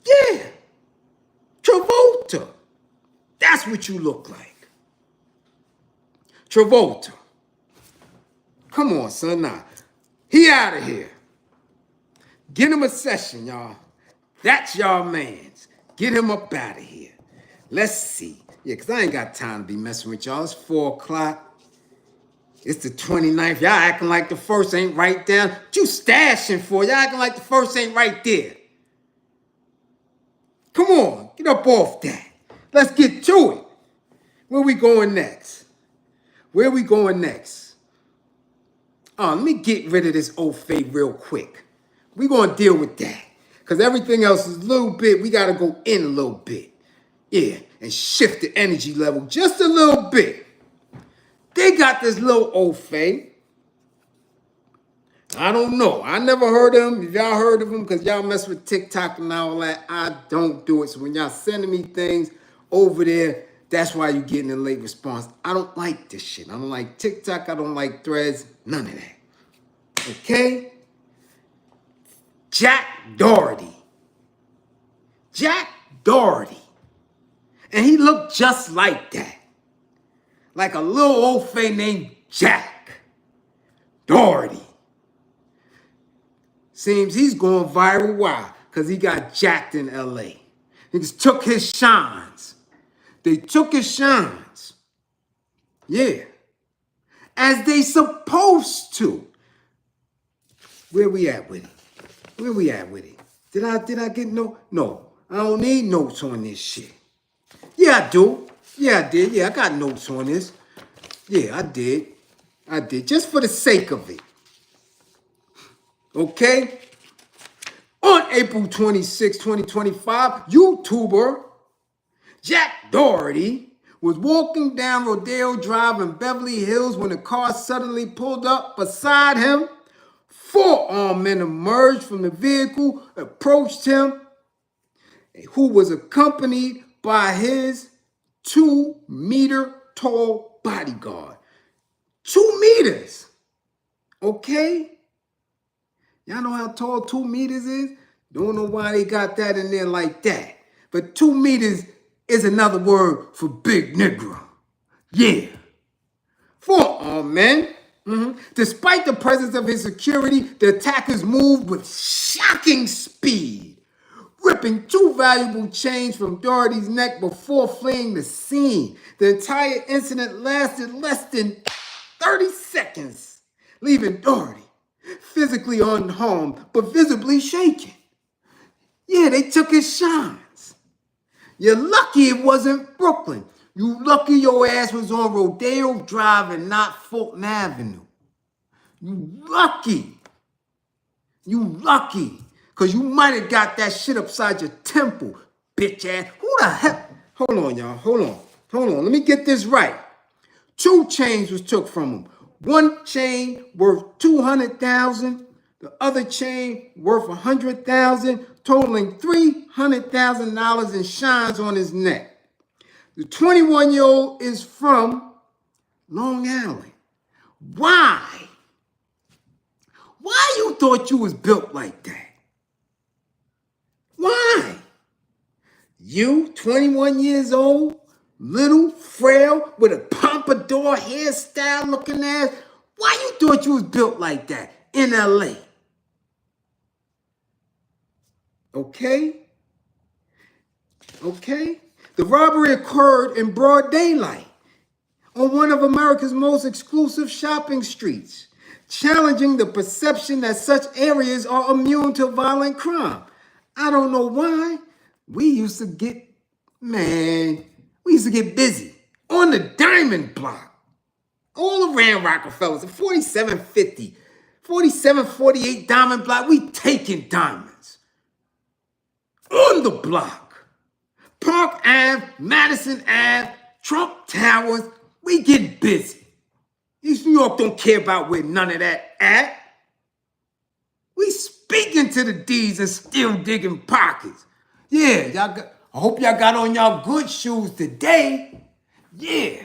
yeah, Travolta. That's what you look like. Travolta. Come on, son, now. He out of here. Get him a session, y'all. That's y'all mans. Get him up out of here. Let's see. Yeah, because I ain't got time to be messing with y'all. It's 4 o'clock. It's the 29th. Y'all acting like the first ain't right down. What you stashing for? Y'all acting like the first ain't right there. Come on. Get up off that. Let's get to it. Where we going next? Where we going next? Let me get rid of this Ofay real quick. We going to deal with that. Because everything else is a little bit, we got to go in a little bit. Yeah, and shift the energy level just a little bit. They got this little Ofay. I don't know. I never heard of him. If y'all heard of him, because y'all mess with TikTok and all that, I don't do it. So when y'all sending me things over there, that's why you getting a late response. I don't like this shit. I don't like TikTok. I don't like threads. None of that. Okay? Jack Doherty. Jack Doherty. And he looked just like that. Like a little Ofay named Jack Doherty. Seems he's going viral. Why? Because he got jacked in L.A. Niggas took his shines. They took his shines. Yeah. As they supposed to. Where we at with it? Where we at with it? Did I get no? No. I don't need notes on this shit. Yeah, I do. Yeah, I did. Yeah, I got notes on this. Yeah, I did. I did. Just for the sake of it. Okay? On April 26, 2025, YouTuber Jack Doherty was walking down Rodeo Drive in Beverly Hills when a car suddenly pulled up beside him. 4 armed men emerged from the vehicle, approached him, who was accompanied by his 2-meter-tall bodyguard. 2 meters. Okay? Y'all know how tall 2 meters is? Don't know why they got that in there like that. But 2 meters is another word for big Negro. Yeah. 4 armed men. Despite the presence of his security, the attackers moved with shocking speed, ripping 2 valuable chains from Doherty's neck before fleeing the scene. The entire incident lasted less than 30 seconds, leaving Doherty physically unharmed but visibly shaken. Yeah, they took his shines. You're lucky it wasn't Brooklyn. You lucky your ass was on Rodeo Drive and not Fulton Avenue. You lucky. You lucky. Because you might have got that shit upside your temple, bitch ass. Who the hell? Hold on, y'all. Hold on. Let me get this right. 2 chains was took from him. One chain worth $200,000, the other chain worth $100,000, totaling $300,000 in shines on his neck. The 21-year-old is from Long Island. Why? Why you thought you was built like that? Why? You, 21 years old, little, frail, with a pompadour hairstyle looking ass. Why you thought you was built like that in LA? Okay? Okay? The robbery occurred in broad daylight on one of America's most exclusive shopping streets, challenging the perception that such areas are immune to violent crime. I don't know why. We used to get busy on the diamond block, all around Rockefellers, the 4750, 4748 diamond block. We taking diamonds on the block. Park Ave, Madison Ave, Trump Towers. We get busy. East New York don't care about where none of that at. We speaking to the D's and still digging pockets. Yeah, I hope y'all got on y'all good shoes today. Yeah,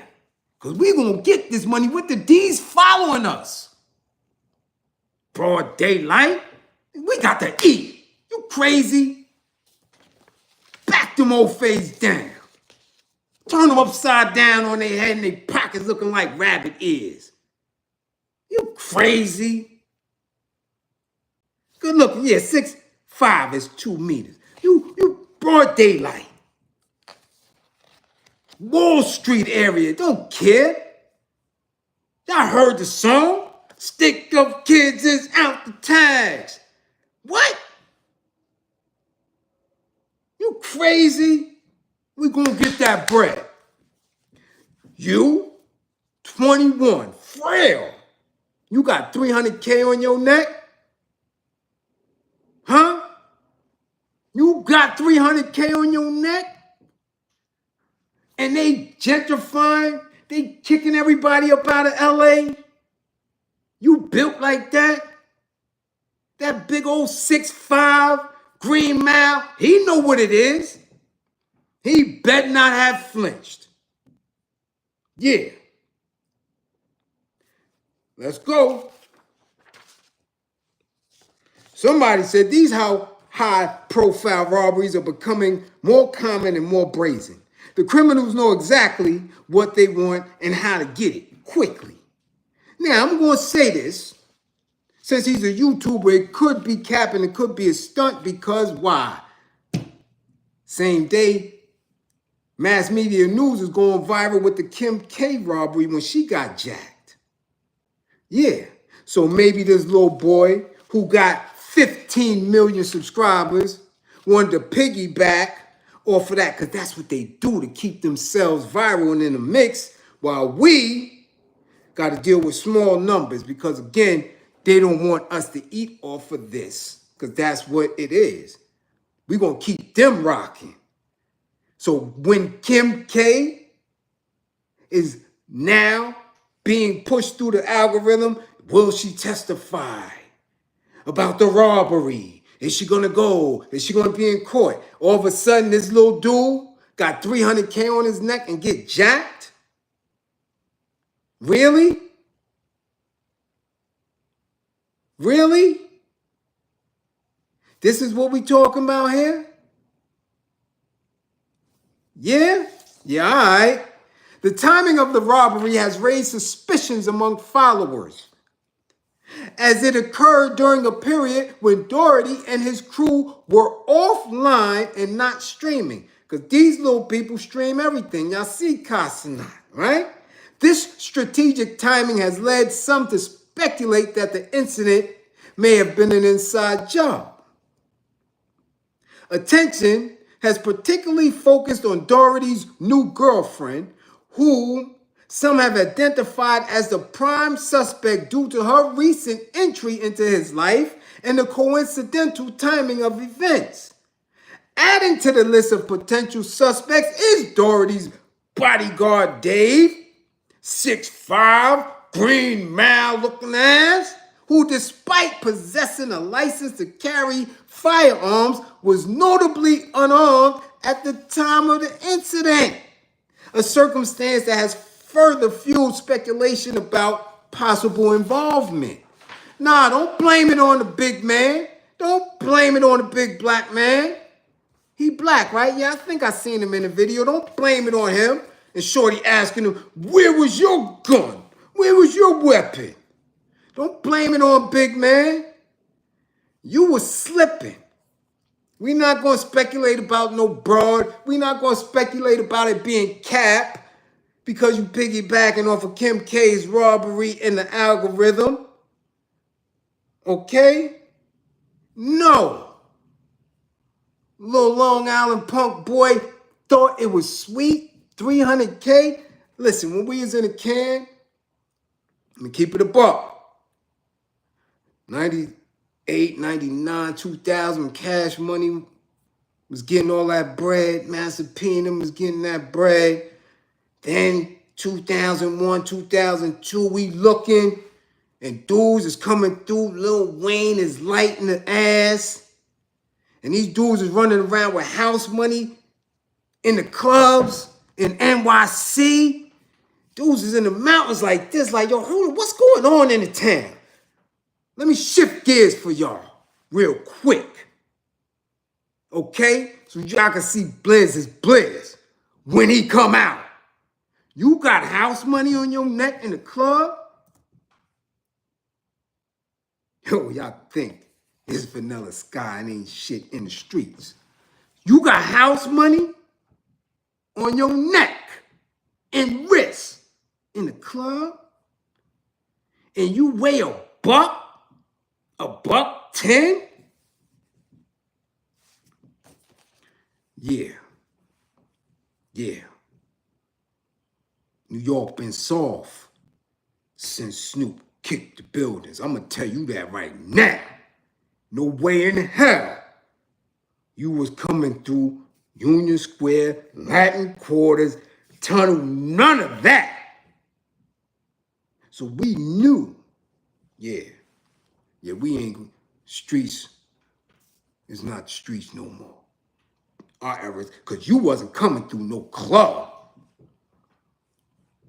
because we gonna get this money with the D's following us. Broad daylight, we got to eat. You crazy? Back them Ofays down. Turn them upside down on their head and their pockets looking like rabbit ears. You crazy? Good looking, yeah, 6'5" is 2 meters. You broad daylight. Wall Street area, don't care. Y'all heard the song? Stick up kids is out the tags. What? You crazy? We gonna get that bread. You, 21, frail. You got 300K on your neck? Huh? You got 300K on your neck? And they gentrifying, they kicking everybody up out of LA? You built like that? That big old 6'5", Green Mile, he know what it is. He better not have flinched. Yeah. Let's go. Somebody said these high-profile robberies are becoming more common and more brazen. The criminals know exactly what they want and how to get it quickly. Now, I'm going to say this. Since he's a YouTuber, it could be capping, it could be a stunt, because why? Same day, mass media news is going viral with the Kim K robbery when she got jacked. Yeah, so maybe this little boy who got 15 million subscribers wanted to piggyback off of that, because that's what they do to keep themselves viral and in the mix, while we got to deal with small numbers, because again, they don't want us to eat off of this, because that's what it is. We're going to keep them rocking. So when Kim K is now being pushed through the algorithm, will she testify about the robbery? Is she going to go? Is she going to be in court? All of a sudden, this little dude got 300K on his neck and get jacked? Really? Really? This is what we talking about here? Yeah? Yeah, all right. The timing of the robbery has raised suspicions among followers, as it occurred during a period when Doherty and his crew were offline and not streaming. Because these little people stream everything. Y'all see Casanat, right? This strategic timing has led some to speculate that the incident may have been an inside job. Attention has particularly focused on Doherty's new girlfriend, who some have identified as the prime suspect due to her recent entry into his life and the coincidental timing of events. Adding to the list of potential suspects is Doherty's bodyguard Dave, 6'5", green mile looking ass, who despite possessing a license to carry firearms was notably unarmed at the time of the incident. A circumstance that has further fueled speculation about possible involvement. Nah, don't blame it on the big man. Don't blame it on the big black man. He black, right? Yeah, I think I seen him in the video. Don't blame it on him. And Shorty asking him, where was your gun? Where was your weapon? Don't blame it on big man. You was slipping. We not going to speculate about no broad. We not going to speculate about it being cap because you piggybacking off of Kim K's robbery in the algorithm. Okay? No. Little Long Island punk boy thought it was sweet. 300K. Listen, when we was in a can, let me keep it a buck. 98, 99, 2000, Cash Money was getting all that bread. Master P and them was getting that bread. Then 2001, 2002, we looking, and dudes is coming through. Lil Wayne is lighting the ass. And these dudes is running around with house money in the clubs in NYC. Dudes is in the mountains like this, like, yo, hold on, what's going on in the town? Let me shift gears for y'all real quick. Okay? So y'all can see Bliz is Bliz when he come out. You got house money on your neck in the club? Yo, y'all think it's vanilla sky and ain't shit in the streets. You got house money on your neck and wrist in the club, and you weigh a $110? Yeah. New York been soft since Snoop kicked the buildings. I'm gonna tell you that right now. No way in hell you was coming through Union Square, Latin Quarters, Tunnel, none of that. So we knew, yeah, we ain't, streets is not streets no more. Our era, because you wasn't coming through no club.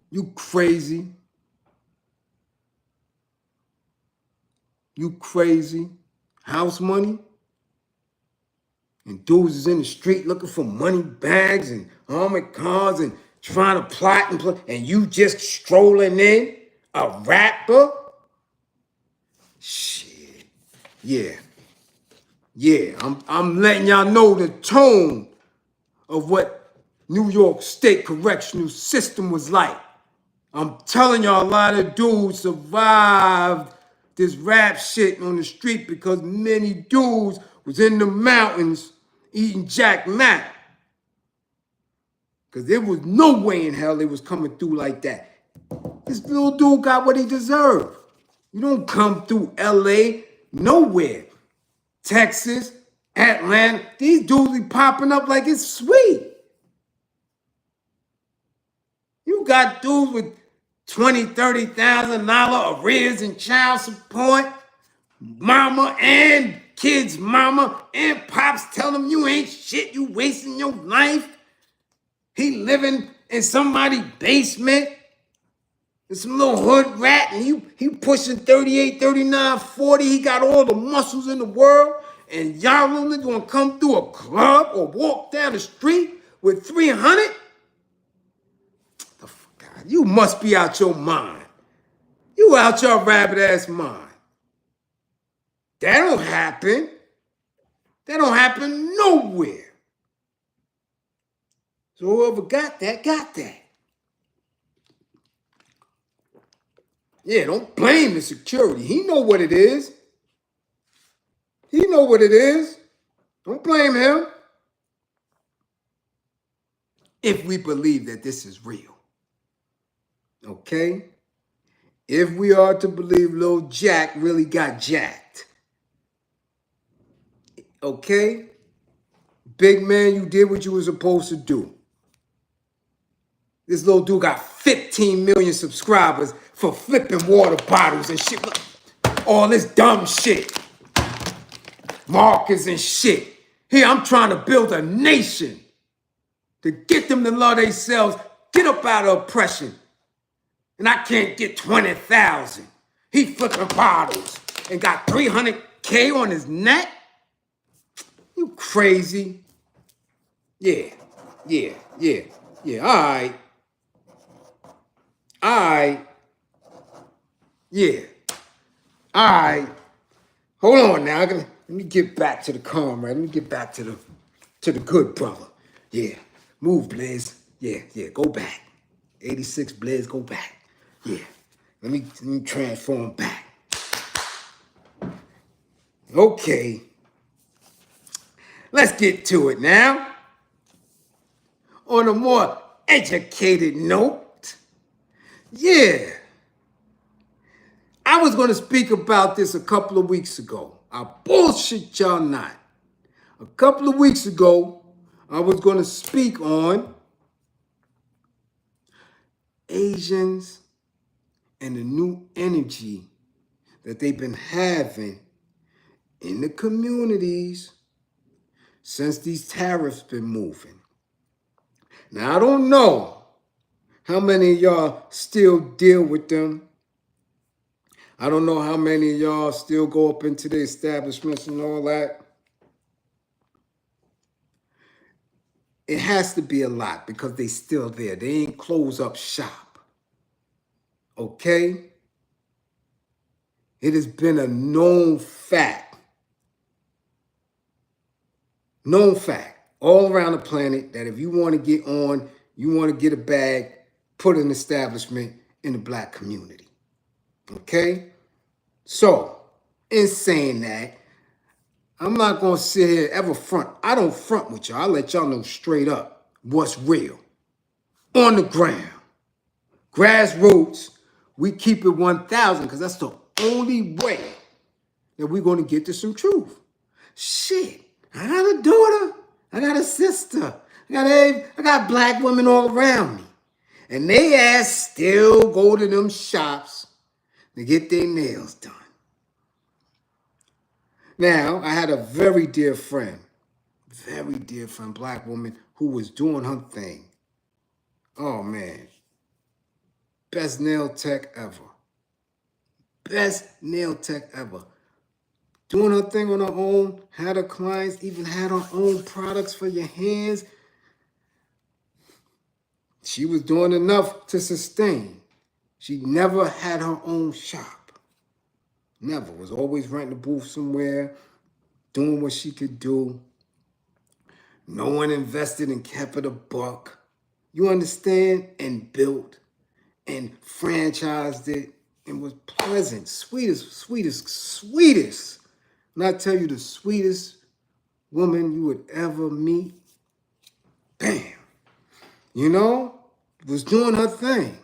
You crazy. You crazy. House money. And dudes is in the street looking for money bags and armored cars and trying to plot and play. And you just strolling in, a rapper? Shit. Yeah, I'm letting y'all know the tone of what New York State correctional system was like. I'm telling y'all, a lot of dudes survived this rap shit on the street because many dudes was in the mountains eating Jack Mac. Because there was no way in hell they was coming through like that. This little dude got what he deserved. You don't come through LA, nowhere. Texas, Atlanta, these dudes be popping up like it's sweet. You got dudes with $20,000, $30,000 arrears and child support. Mama and kids' mama and pops tell them you ain't shit, you wasting your life. He living in somebody's basement. There's some little hood rat and he pushing 38, 39, 40. He got all the muscles in the world. And y'all only gonna come through a club or walk down the street with 300? The fuck out. You must be out your mind. You out your rabbit ass mind. That don't happen. That don't happen nowhere. So whoever got that, got that. Yeah, don't blame the security. He know what it is. He know what it is. Don't blame him. If we believe that this is real. Okay? If we are to believe Lil Jack really got jacked. Okay? Big man, you did what you were supposed to do. This little dude got 15 million subscribers for flipping water bottles and shit. All this dumb shit. Markers and shit. Here, I'm trying to build a nation to get them to love themselves, get up out of oppression. And I can't get 20,000. He flipping bottles and got 300K on his neck? You crazy? Yeah. All right. Yeah. All right. Hold on now. Let me get back to the comrade. Let me get back to the good brother. Yeah. Move, Bliz. Yeah. Go back. 86 Bliz, go back. Yeah. Let me transform back. Okay. Let's get to it now. On a more educated note. Yeah. I was going to speak about this a couple of weeks ago. I bullshit y'all not. A couple of weeks ago, I was going to speak on Asians and the new energy that they've been having in the communities since these tariffs been moving. Now, I don't know how many of y'all still deal with them. I don't know how many of y'all still go up into the establishments and all that. It has to be a lot because they still there. They ain't close up shop. Okay? It has been a known fact all around the planet that if you want to get on, you want to get a bag, put an establishment in the black community. Okay? So, in saying that, I'm not going to sit here ever front. I don't front with y'all. I'll let y'all know straight up what's real. On the ground. Grassroots, we keep it 1,000 because that's the only way that we're going to get to some truth. Shit. I got a daughter. I got a sister. I got black women all around me. And they ass still go to them shops to get their nails done. Now, I had a very dear friend, black woman, who was doing her thing. Oh, man. Best nail tech ever. Doing her thing on her own, had her clients, even had her own products for your hands. She was doing enough to sustain. She never had her own shop. Never. Was always renting a booth somewhere, doing what she could do. No one invested and kept it a buck. You understand? And built and franchised it and was pleasant, sweetest. When I tell you the sweetest woman you would ever meet, bam, you know, was doing her thing.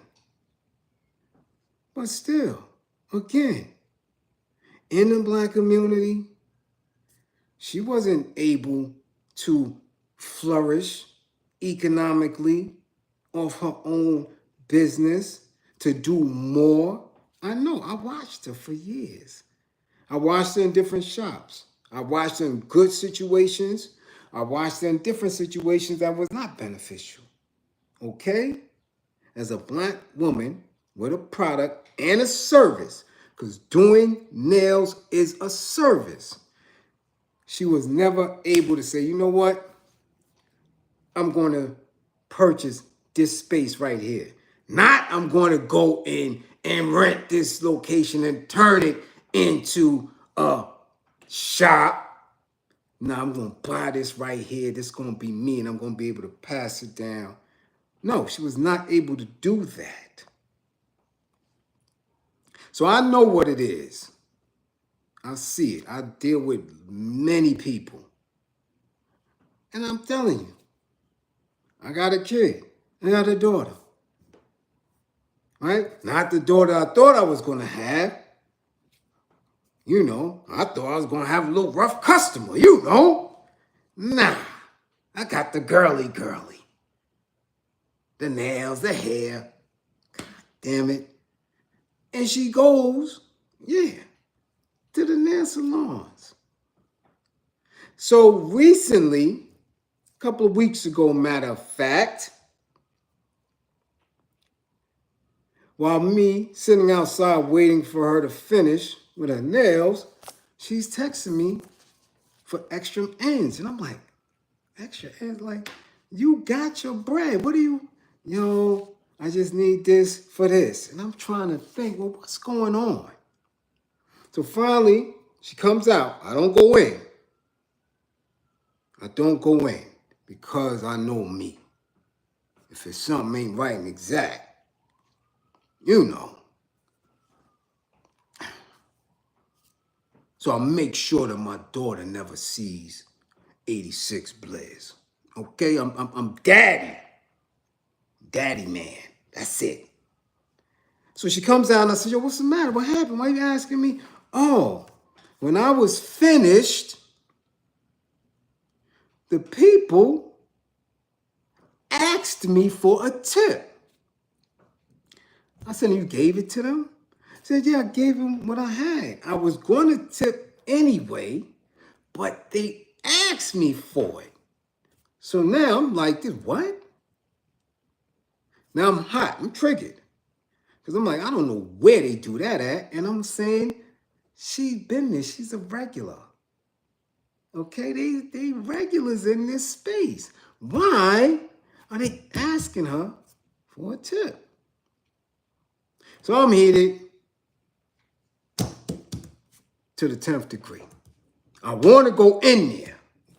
But still, again, in the black community, she wasn't able to flourish economically off her own business to do more. I know, I watched her for years. I watched her in different shops. I watched her in good situations. I watched her in different situations that was not beneficial. Okay? As a black woman with a product and a service, because doing nails is a service, she was never able to say, you know what? I'm going to purchase this space right here. Not I'm going to go in and rent this location and turn it into a shop. Now I'm going to buy this right here. This is going to be me and I'm going to be able to pass it down. No, she was not able to do that. So I know what it is. I see it. I deal with many people. And I'm telling you, I got a kid. I got a daughter. Right? Not the daughter I thought I was going to have. You know, I thought I was going to have a little rough customer, you know. Nah, I got the girly. The nails, the hair. God damn it. And she goes, yeah, to the nail salons. So recently, a couple of weeks ago, matter of fact, while me sitting outside waiting for her to finish with her nails, she's texting me for extra ends. And I'm like, extra ends? Like, you got your bread. What do you, yo, I just need this for this. And I'm trying to think, well, what's going on? So finally, she comes out. I don't go in. I don't go in because I know me. If it's something ain't right and exact, you know. So I make sure that my daughter never sees 86 Bliz. Okay, I'm daddy. Daddy man. That's it. So she comes out and I said, yo, what's the matter? What happened? Why are you asking me? Oh, when I was finished, the people asked me for a tip. I said, you gave it to them? I said, yeah, I gave them what I had. I was going to tip anyway, but they asked me for it. So now I'm like, what? Now I'm hot. I'm triggered. Because I'm like, I don't know where they do that at. And I'm saying, she's been there. She's a regular. Okay? They regulars in this space. Why are they asking her for a tip? So I'm heated to the 10th degree. I want to go in there,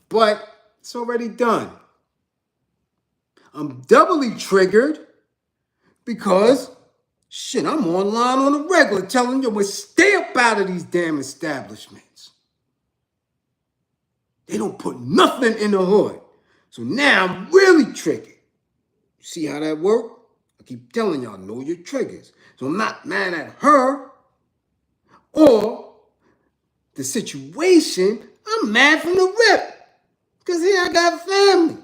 but it's already done. I'm doubly triggered because, shit, I'm online on a regular telling you, well, stay up out of these damn establishments. They don't put nothing in the hood. So now I'm really triggered. See how that works? I keep telling y'all, know your triggers. So I'm not mad at her or the situation. I'm mad from the rip. Because here I got family.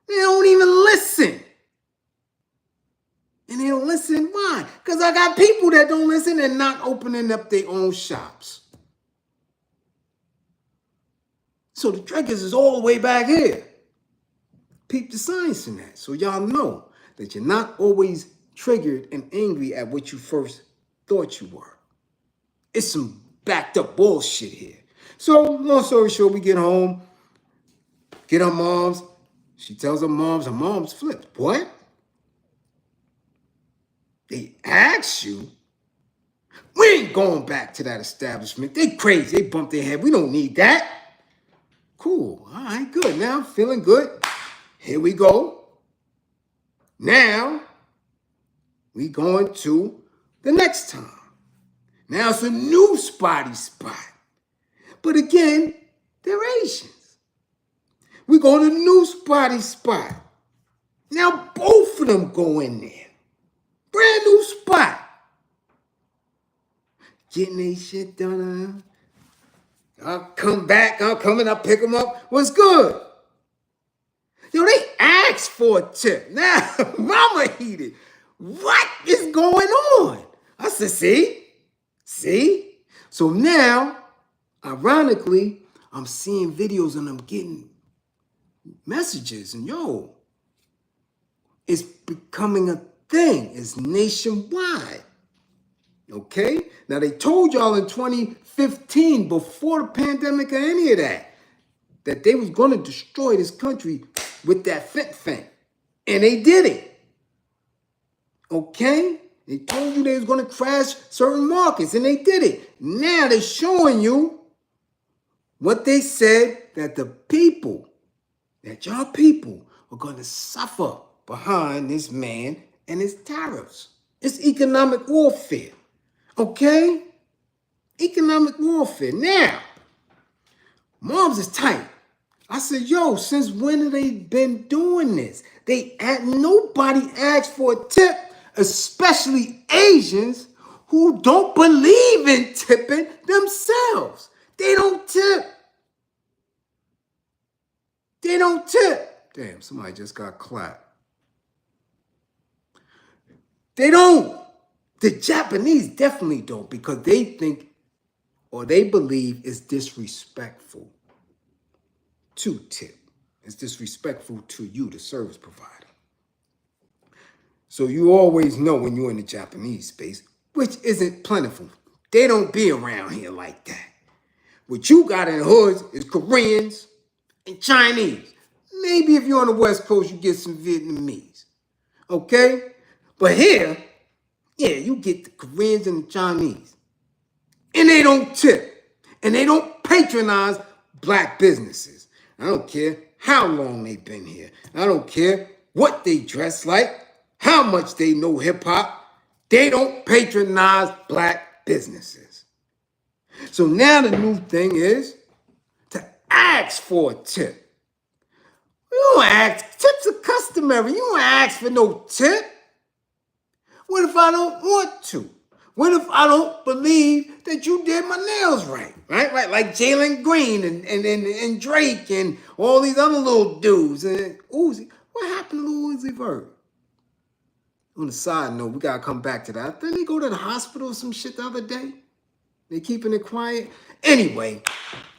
They don't even listen. And they don't listen. Why? Because I got people that don't listen and not opening up their own shops. So the triggers is all the way back here. Peep the science in that. So y'all know that you're not always triggered and angry at what you first thought you were. It's some backed up bullshit here. So long story short, we get home, get her mom's. She tells her mom's flipped. What? They ask you? We ain't going back to that establishment. They crazy. They bump their head. We don't need that. Cool. All right, good. Now I'm feeling good. Here we go. Now we going to the next time. Now it's a new spotty spot. But again, they're Asians. We go to the new spotty spot. Now both of them go in there. Brand new spot. Getting their shit done. I'll come back. I'll come and I'll pick them up. What's good? Yo, they asked for a tip. Now, mama heated. What is going on? I said, see? So now, ironically, I'm seeing videos and I'm getting messages. And yo, it's becoming a thing. It's nationwide. Okay? Now, they told y'all in 2015, before the pandemic or any of that they was going to destroy this country with that fent. And they did it. Okay? They told you they was going to crash certain markets, and they did it. Now they're showing you what they said, that the people, that y'all people are going to suffer behind this man and his tariffs. It's economic warfare. Okay? Economic warfare. Now, moms is tight. I said, yo, since when have they been doing this? Nobody asked for a tip, especially Asians who don't believe in tipping themselves. They don't tip. They don't tip. Damn, somebody just got clapped. They don't The Japanese definitely don't, because they think or they believe it's disrespectful to tip. It's disrespectful to you, the service provider. So you always know when you're in the Japanese space, which isn't plentiful. They don't be around here like that. What you got in the hoods is Koreans and Chinese. Maybe if you're on the West Coast, you get some Vietnamese. Okay? But here, yeah, you get the Koreans and the Chinese. And they don't tip. And they don't patronize black businesses. I don't care how long they've been here. I don't care what they dress like, how much they know hip-hop. They don't patronize black businesses. So now the new thing is to ask for a tip. You don't ask. Tips are customary. You don't ask for no tip. What if I don't want to? What if I don't believe that you did my nails right? Right? Like Jalen Green and Drake and all these other little dudes. And Uzi. What happened to Lil Uzi Vert? On the side note, we gotta come back to that. Didn't he go to the hospital or some shit the other day? They keeping it quiet? Anyway,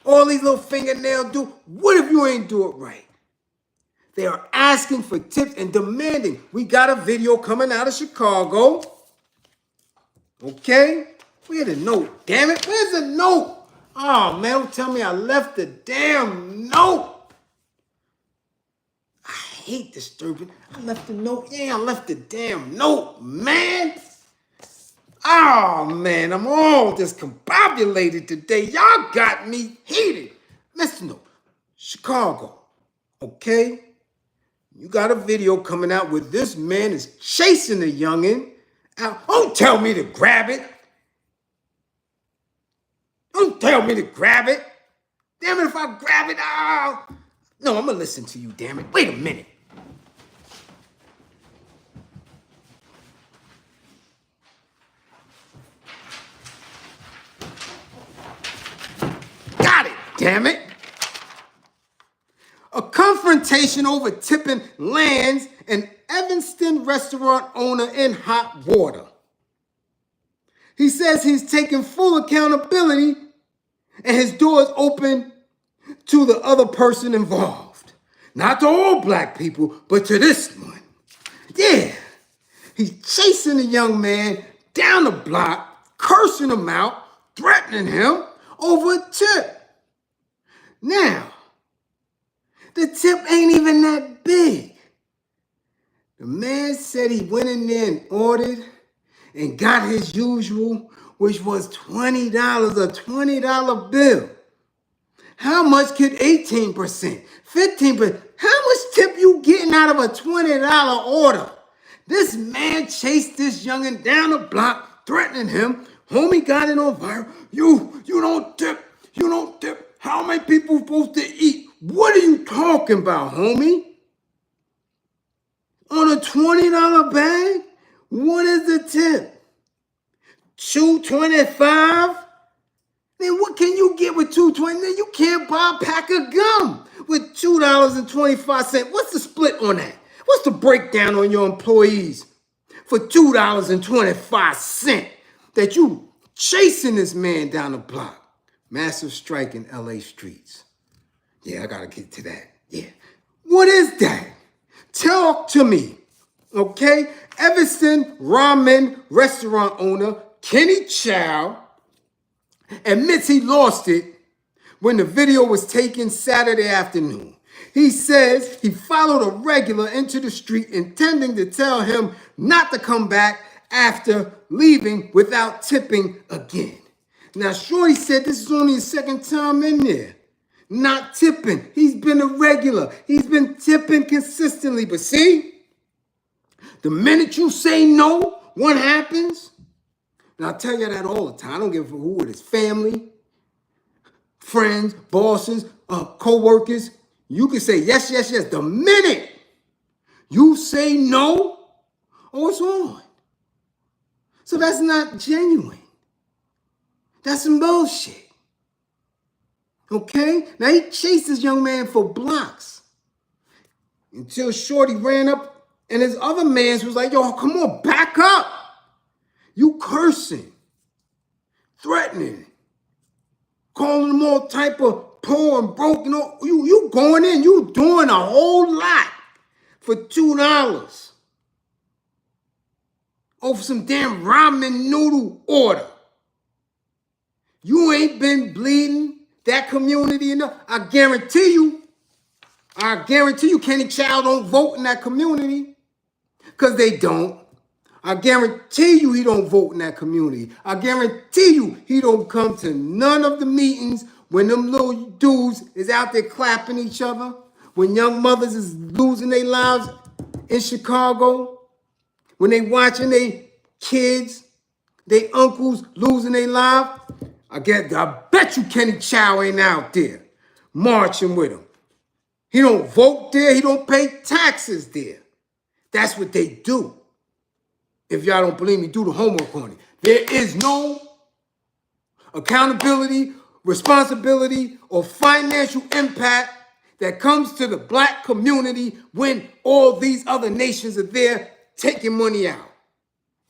all these little fingernail dudes, what if you ain't do it right? They are asking for tips and demanding. We got a video coming out of Chicago. Okay? Where's the note? Damn it. Where's the note? Oh, man, don't tell me I left the damn note. I hate disturbing. I left the note. Yeah, I left the damn note, man. Oh, man, I'm all discombobulated today. Y'all got me heated. Listen, though, Chicago, okay? You got a video coming out where this man is chasing a youngin' out. Don't tell me to grab it. Don't tell me to grab it. Damn it, if I grab it, no, I'm gonna listen to you, damn it. Wait a minute. Got it, damn it. A confrontation over tipping lands an Evanston restaurant owner in hot water. He says he's taking full accountability and his door is open to the other person involved. Not to all black people, but to this one. Yeah, he's chasing a young man down the block, cursing him out, threatening him over a tip. Now, the tip ain't even that big. The man said he went in there and ordered and got his usual, which was $20, a $20 bill. How much could 18%, 15%? How much tip you getting out of a $20 order? This man chased this youngin' down the block, threatening him. Homie got it on viral. You don't tip. You don't tip. How many people supposed to eat? What are you talking about, homie? On a $20 bag? What is the tip? $2.25? Then what can you get with $2.20? Then you can't buy a pack of gum with $2.25. What's the split on that? What's the breakdown on your employees for $2.25 that you chasing this man down the block? Massive strike in LA streets. Yeah, I gotta get to that. Yeah. What is that? Talk to me. Okay? Evanston ramen restaurant owner Kenny Chow admits he lost it when the video was taken Saturday afternoon. He says he followed a regular into the street intending to tell him not to come back after leaving without tipping again. Now, Shorty said this is only his second time in there. Not tipping. He's been a regular. He's been tipping consistently. But see, the minute you say no, what happens? And I tell you that all the time. I don't give a fuck who it is. Family, friends, bosses, co-workers. You can say yes, yes, yes. The minute you say no, oh, it's on. So that's not genuine. That's some bullshit. Okay? Now he chased this young man for blocks until Shorty ran up and his other mans was like, yo, come on, back up. You cursing, threatening, calling them all type of poor and broken. You going in, you doing a whole lot for $2 over some damn ramen noodle order. You ain't been bleeding that community enough. I guarantee you, Kenny Child don't vote in that community. Because they don't. I guarantee you he don't vote in that community. I guarantee you he don't come to none of the meetings when them little dudes is out there clapping each other, when young mothers is losing their lives in Chicago, when they watching their kids, their uncles losing their lives. I bet you Kenny Chow ain't out there marching with them. He don't vote there. He don't pay taxes there. That's what they do. If y'all don't believe me, do the homework on it. There is no accountability, responsibility, or financial impact that comes to the black community when all these other nations are there taking money out.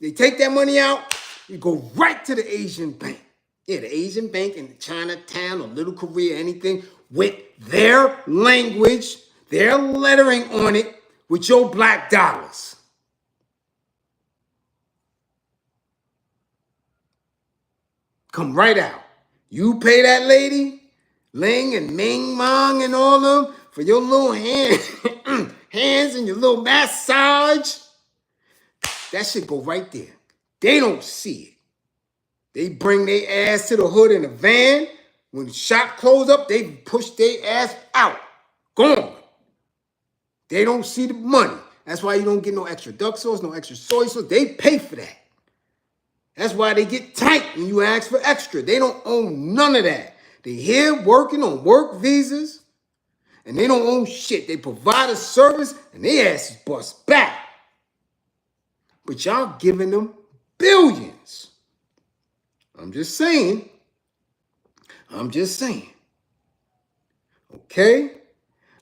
They take that money out, you go right to the Asian bank. Yeah, the Asian bank in Chinatown or Little Korea, anything with their language, their lettering on it with your black dollars. Come right out. You pay that lady, Ling and Ming Mong and all of them for your little hands and your little massage. That shit go right there. They don't see it. They bring their ass to the hood in a van. When the shop close up, they push their ass out. Gone. They don't see the money. That's why you don't get no extra duck sauce, no extra soy sauce. They pay for that. That's why they get tight when you ask for extra. They don't own none of that. They here working on work visas, and they don't own shit. They provide a service, and their asses bust back. But y'all giving them billions. I'm just saying. Okay?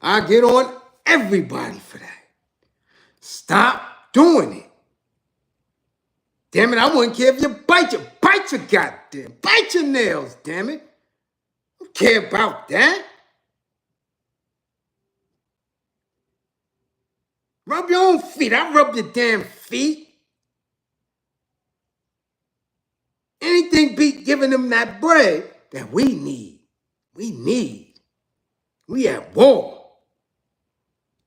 I get on everybody for that. Stop doing it. Damn it, I wouldn't care if you bite your goddamn, bite your nails, damn it. I don't care about that. Rub your own feet. I rub your damn feet. Anything beat giving them that bread that we need. We at war.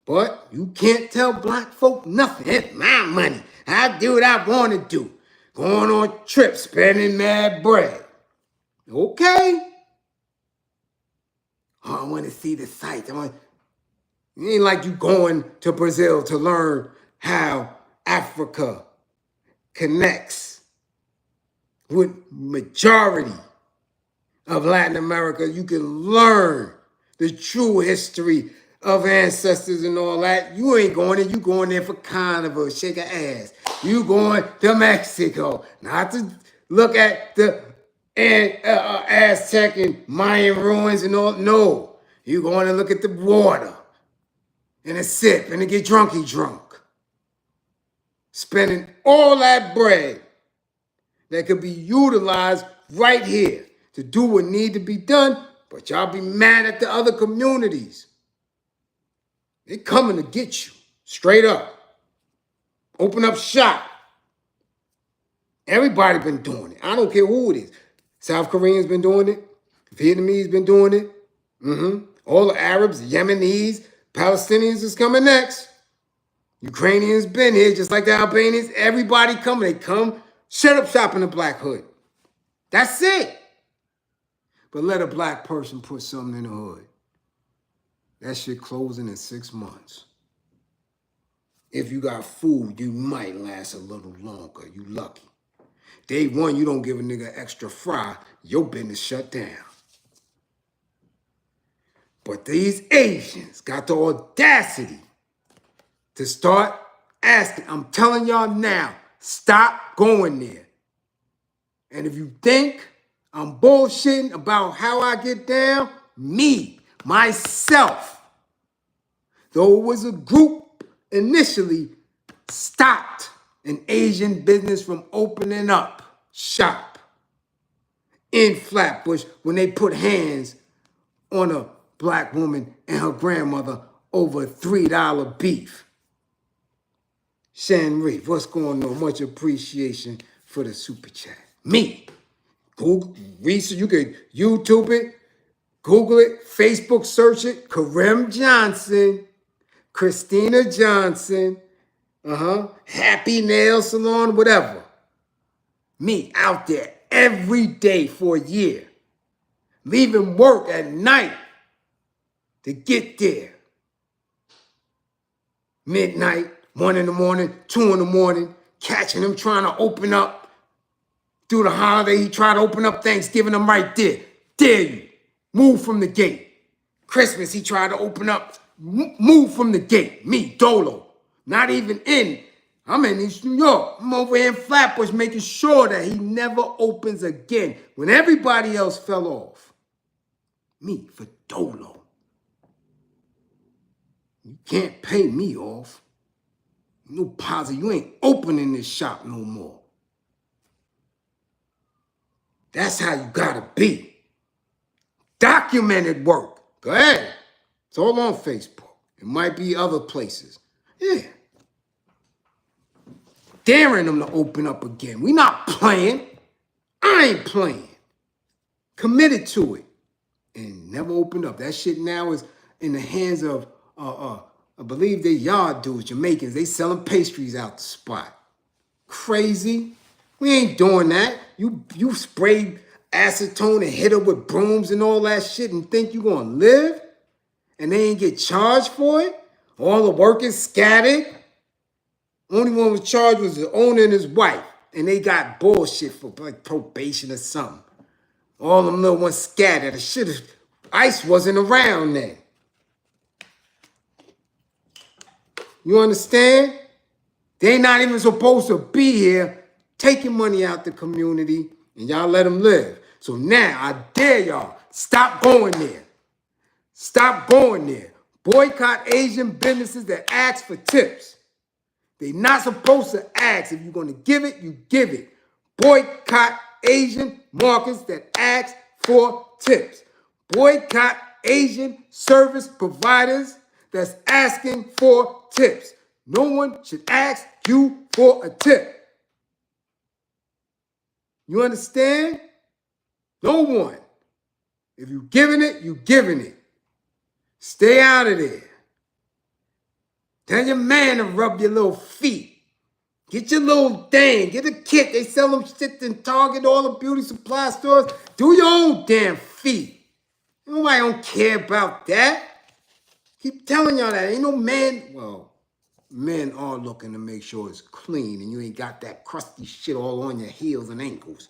But you can't tell black folk nothing. It's my money. I do what I want to do. Going on trips, spending mad bread. Okay. Oh, I want to see the sights. It ain't like you going to Brazil to learn how Africa connects with majority of Latin America. You can learn the true history of ancestors and all that. You ain't going there. You going there for carnival, shake an ass. You going to Mexico, not to look at the Aztec and Mayan ruins and all. No, you going to look at the water and a sip and to get drunk. Spending all that bread that could be utilized right here to do what need to be done, but y'all be mad at the other communities. They coming to get you, straight up. Open up shop. Everybody been doing it. I don't care who it is. South Koreans been doing it. Vietnamese been doing it. All the Arabs, Yemenis, Palestinians is coming next. Ukrainians been here, just like the Albanians. Everybody coming. They come, shut up shop in the Black Hood. That's it. But let a black person put something in the hood. That shit closing in 6 months. If you got food, you might last a little longer. You lucky. Day one, you don't give a nigga extra fry, your business shut down. But these Asians got the audacity to start asking. I'm telling y'all now, stop going there. And if you think I'm bullshitting about how I get down, myself, though it was a group initially, stopped an Asian business from opening up shop in Flatbush when they put hands on a black woman and her grandmother over $3 beef. Shan Reef, what's going on? Much appreciation for the super chat. Me. Google, research, you could YouTube it, Google it, Facebook search it. Karim Johnson, Christina Johnson, Happy Nail Salon, whatever. Me out there every day for a year. Leaving work at night to get there. Midnight, 1 in the morning, 2 in the morning, catching him trying to open up. Through the holiday, he tried to open up Thanksgiving, I'm right there. Dare you. Move from the gate. Christmas, he tried to open up. Move from the gate. Me, Dolo. Not even in. I'm in East New York. I'm over here in Flatbush making sure that he never opens again when everybody else fell off. Me for Dolo. You can't pay me off. No positive. You ain't opening this shop no more. That's how you gotta be. Documented work. Go ahead. It's all on Facebook. It might be other places. Yeah. Daring them to open up again. We not playing. I ain't playing. Committed to it. And never opened up. That shit now is in the hands of, I believe they yard dudes, Jamaicans. They selling pastries out the spot. Crazy. We ain't doing that. You spray acetone and hit her with brooms and all that shit and think you gonna live? And they ain't get charged for it? All the workers scattered? Only one was charged was the owner and his wife. And they got bullshit for like probation or something. All them little ones scattered. The shit, ICE wasn't around then. You understand? They not even supposed to be here taking money out the community and y'all let them live. So now I dare y'all, stop going there. Stop going there. Boycott Asian businesses that ask for tips. They not supposed to ask. If you're going to give it, you give it. Boycott Asian markets that ask for tips. Boycott Asian service providers that's asking for tips. No one should ask you for a tip. You understand? No one. If you giving it, you giving it. Stay out of there. Tell your man to rub your little feet. Get your little thing. Get a kit. They sell them shit in Target, all the beauty supply stores. Do your own damn feet. Nobody don't care about that. Keep telling y'all that. Ain't no man. Well, men are looking to make sure it's clean and you ain't got that crusty shit all on your heels and ankles.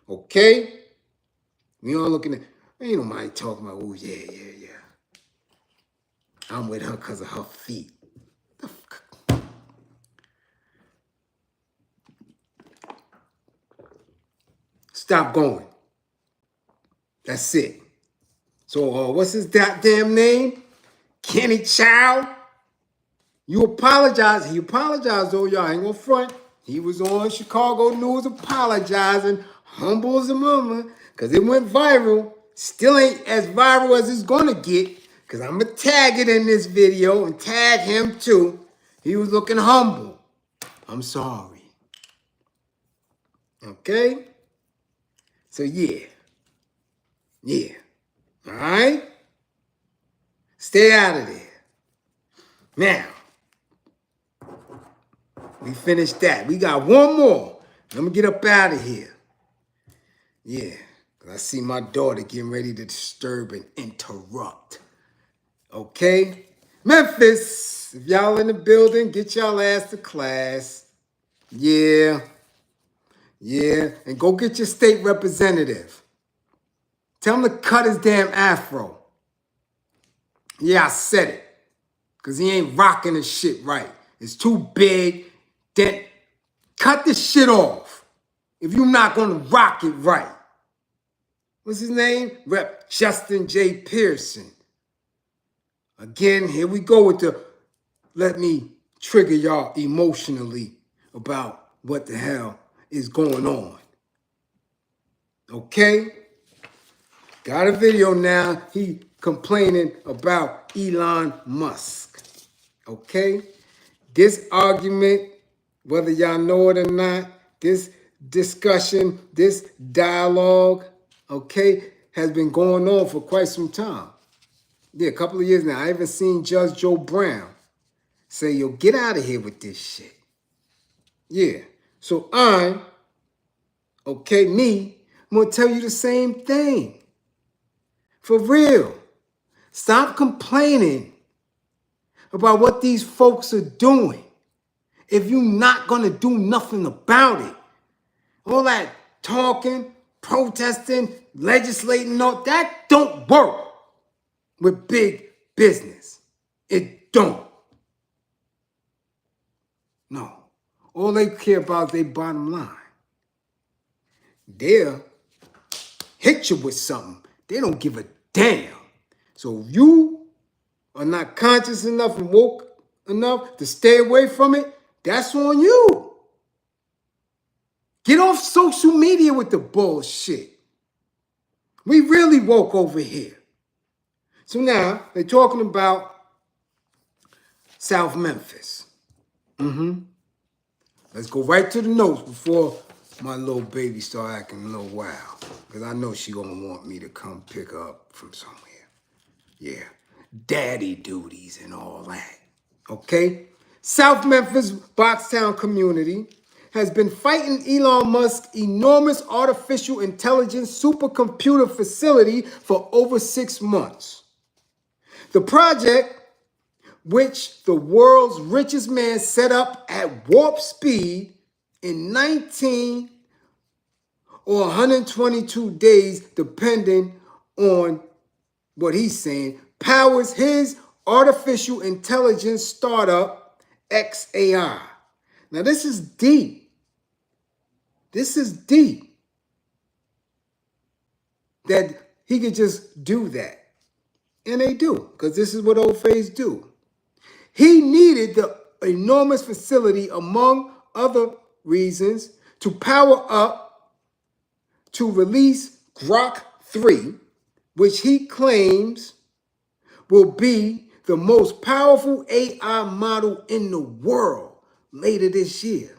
Okay? We all looking at, ain't nobody talking about, oh, yeah. I'm with her because of her feet. Stop going. That's it. So, what's his goddamn name? Kenny Chow. You apologize. He apologized, though, y'all. Ain't gonna front. He was on Chicago News apologizing, humble as a mama, because it went viral. Still ain't as viral as it's gonna get, because I'm gonna tag it in this video and tag him too. He was looking humble. I'm sorry. Okay? So, yeah. All right? Stay out of there. Now, we finished that. We got one more. I'm going to get up out of here. Yeah. I see my daughter getting ready to disturb and interrupt. Okay? Memphis, if y'all in the building, get y'all ass to class. Yeah. And go get your state representative. Tell him to cut his damn afro. Yeah, I said it. Because he ain't rocking his shit right. It's too big. Then cut this shit off. If you're not going to rock it right. What's his name? Rep. Justin J. Pearson. Again, here we go with the, let me trigger y'all emotionally about what the hell is going on. Okay? Got a video now. He complaining about Elon Musk. Okay? This argument, whether y'all know it or not, this discussion, this dialogue, okay, has been going on for quite some time. Yeah, a couple of years now. I even seen Judge Joe Brown say, yo, get out of here with this shit. Yeah. So I'm going to tell you the same thing. For real. Stop complaining about what these folks are doing if you're not going to do nothing about it. All that talking, protesting, legislating, all that don't work with big business. It don't. No. All they care about is their bottom line. They'll hit you with something. They don't give a damn. So if you are not conscious enough and woke enough to stay away from it, that's on you. Get off social media with the bullshit. We really woke over here. So now they're talking about South Memphis. Let's go right to the notes before my little baby start acting a little wild. Because I know she gonna want me to come pick her up from somewhere. Yeah, daddy duties and all that. Okay? South Memphis Boxtown community has been fighting Elon Musk's enormous artificial intelligence supercomputer facility for over 6 months. The project, which the world's richest man set up at warp speed in 19 or 122 days, depending on what he's saying, powers his artificial intelligence startup, XAI. Now, this is deep. This is deep. That he could just do that. And they do, because this is what Ofays do. He needed the enormous facility, among other reasons, to power up to release Grok 3, which he claims will be the most powerful AI model in the world later this year.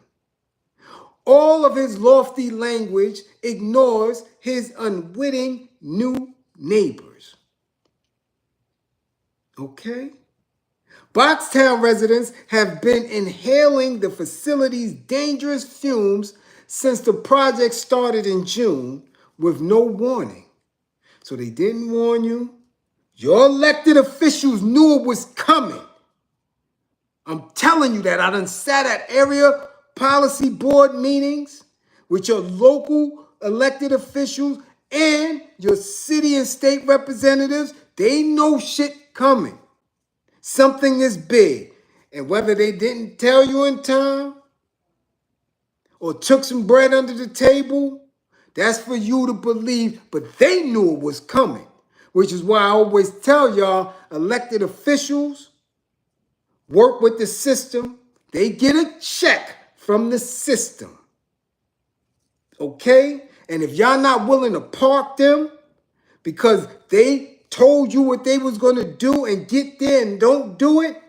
All of his lofty language ignores his unwitting new neighbors. Okay? Boxtown residents have been inhaling the facility's dangerous fumes since the project started in June with no warning. So they didn't warn you. Your elected officials knew it was coming. I'm telling you that. I done sat at area policy board meetings with your local elected officials and your city and state representatives. They know shit coming. Something is big. And whether they didn't tell you in time or took some bread under the table, that's for you to believe. But they knew it was coming, which is why I always tell y'all, elected officials work with the system. They get a check from the system. Okay? And if y'all not willing to park them because they told you what they was going to do and get there and don't do it,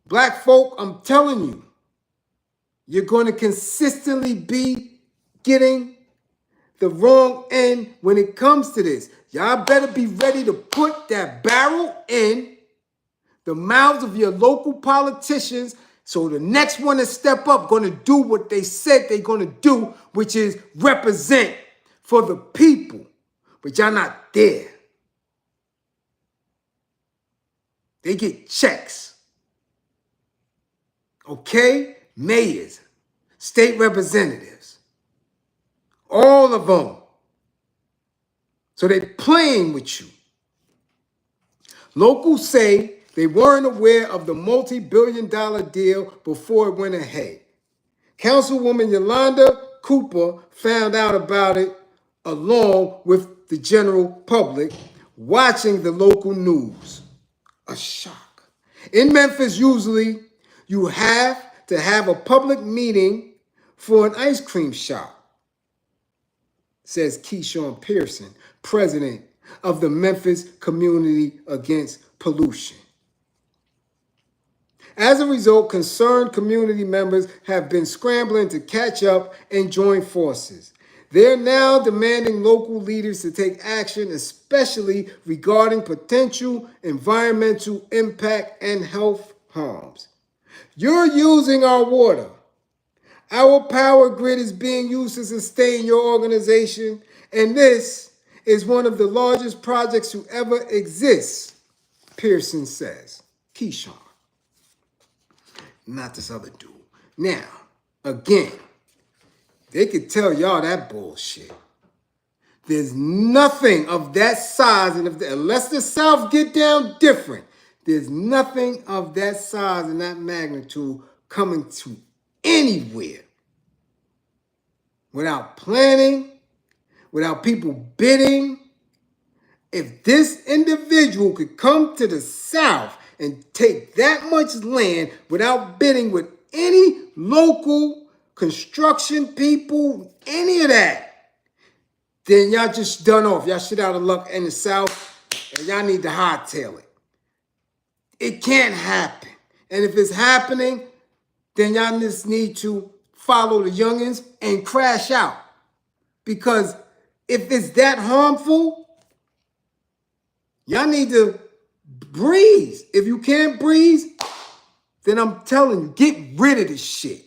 black folk, I'm telling you, you're going to consistently be getting the wrong end when it comes to this. Y'all better be ready to put that barrel in the mouths of your local politicians so the next one to step up going to do what they said they're going to do, which is represent for the people. But y'all not there. They get checks. Okay? Mayors, state representatives, all of them. So they're playing with you. Locals say they weren't aware of the multi-billion-dollar deal before it went ahead. Councilwoman Yolanda Cooper found out about it along with the general public watching the local news. A shock. In Memphis, usually you have to have a public meeting for an ice cream shop, says Keyshawn Pearson, president of the Memphis Community Against Pollution. As a result, concerned community members have been scrambling to catch up and join forces. They're now demanding local leaders to take action, especially regarding potential environmental impact and health harms. You're using our water. Our power grid is being used to sustain your organization, and this is one of the largest projects to ever exist, Pearson says. Keyshawn. Not this other dude. Now, again, they could tell y'all that bullshit. There's nothing of that size, and unless the South get down different, there's nothing of that size and that magnitude coming to anywhere without planning, without people bidding. If this individual could come to the South and take that much land without bidding with any local construction people, any of that, then y'all just done off. Y'all shit out of luck in the South, and y'all need to hightail it. It can't happen. And if it's happening, then y'all just need to follow the youngins and crash out. Because if it's that harmful, y'all need to breathe. If you can't breathe, then I'm telling you, get rid of this shit.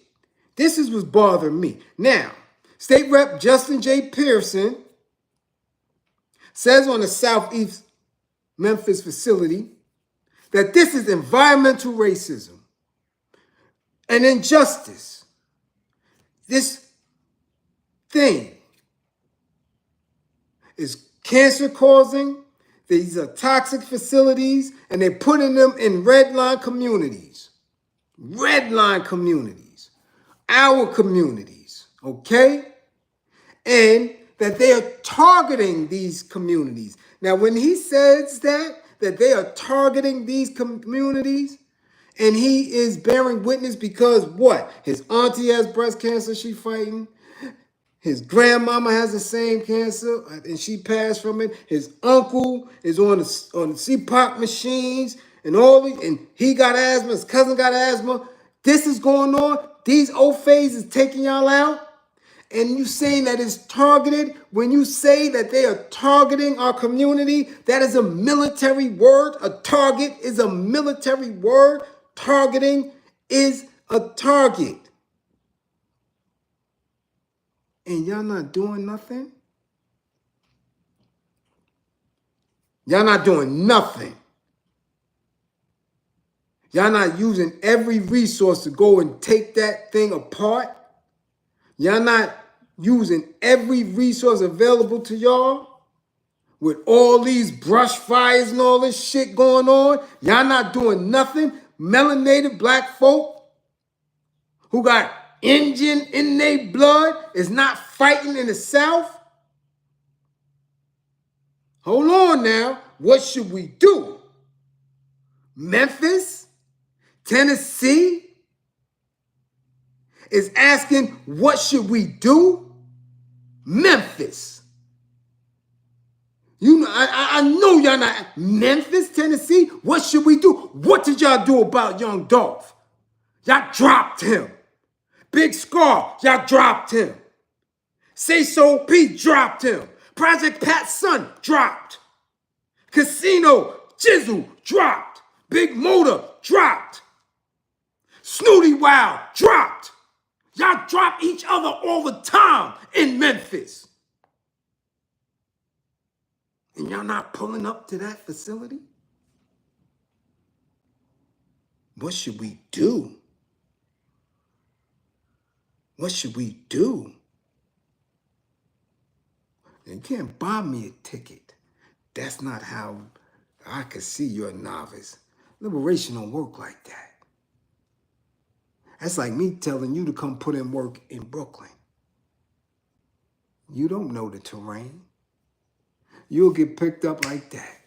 This is what's bothering me. Now, State Rep Justin J. Pearson says on the Southeast Memphis facility that this is environmental racism and injustice. This thing is cancer causing. These are toxic facilities, and they're putting them in red line communities. Red line communities. Our communities, okay? And that they are targeting these communities. Now, when he says that they are targeting these communities, and he is bearing witness because what? His auntie has breast cancer, she fighting. His grandmama has the same cancer, and she passed from it. His uncle is on the CPAP machines, and he got asthma. His cousin got asthma. This is going on. These Ofays is taking y'all out. And you saying that it's targeted. When you say that they are targeting our community, that is a military word. A target is a military word. Targeting is a target. And y'all not doing nothing? Y'all not doing nothing. Y'all not using every resource to go and take that thing apart. Y'all not using every resource available to y'all with all these brush fires and all this shit going on. Y'all not doing nothing. Melanated black folk who got Indian in their blood is not fighting in the South. Hold on now. What should we do? Memphis, Tennessee is asking, what should we do? Memphis. You know, I know y'all not. Memphis, Tennessee, what should we do? What did y'all do about Young Dolph? Y'all dropped him. Big Scar, y'all dropped him. Say So P dropped him. Project Pat's son dropped. Casino, Jizzle dropped. Big Motor dropped. Snooty Wild dropped. Y'all drop each other all the time in Memphis. And y'all not pulling up to that facility? What should we do? What should we do? You can't buy me a ticket. That's not how I could see you're a novice. Liberation don't work like that. That's like me telling you to come put in work in Brooklyn. You don't know the terrain. You'll get picked up like that,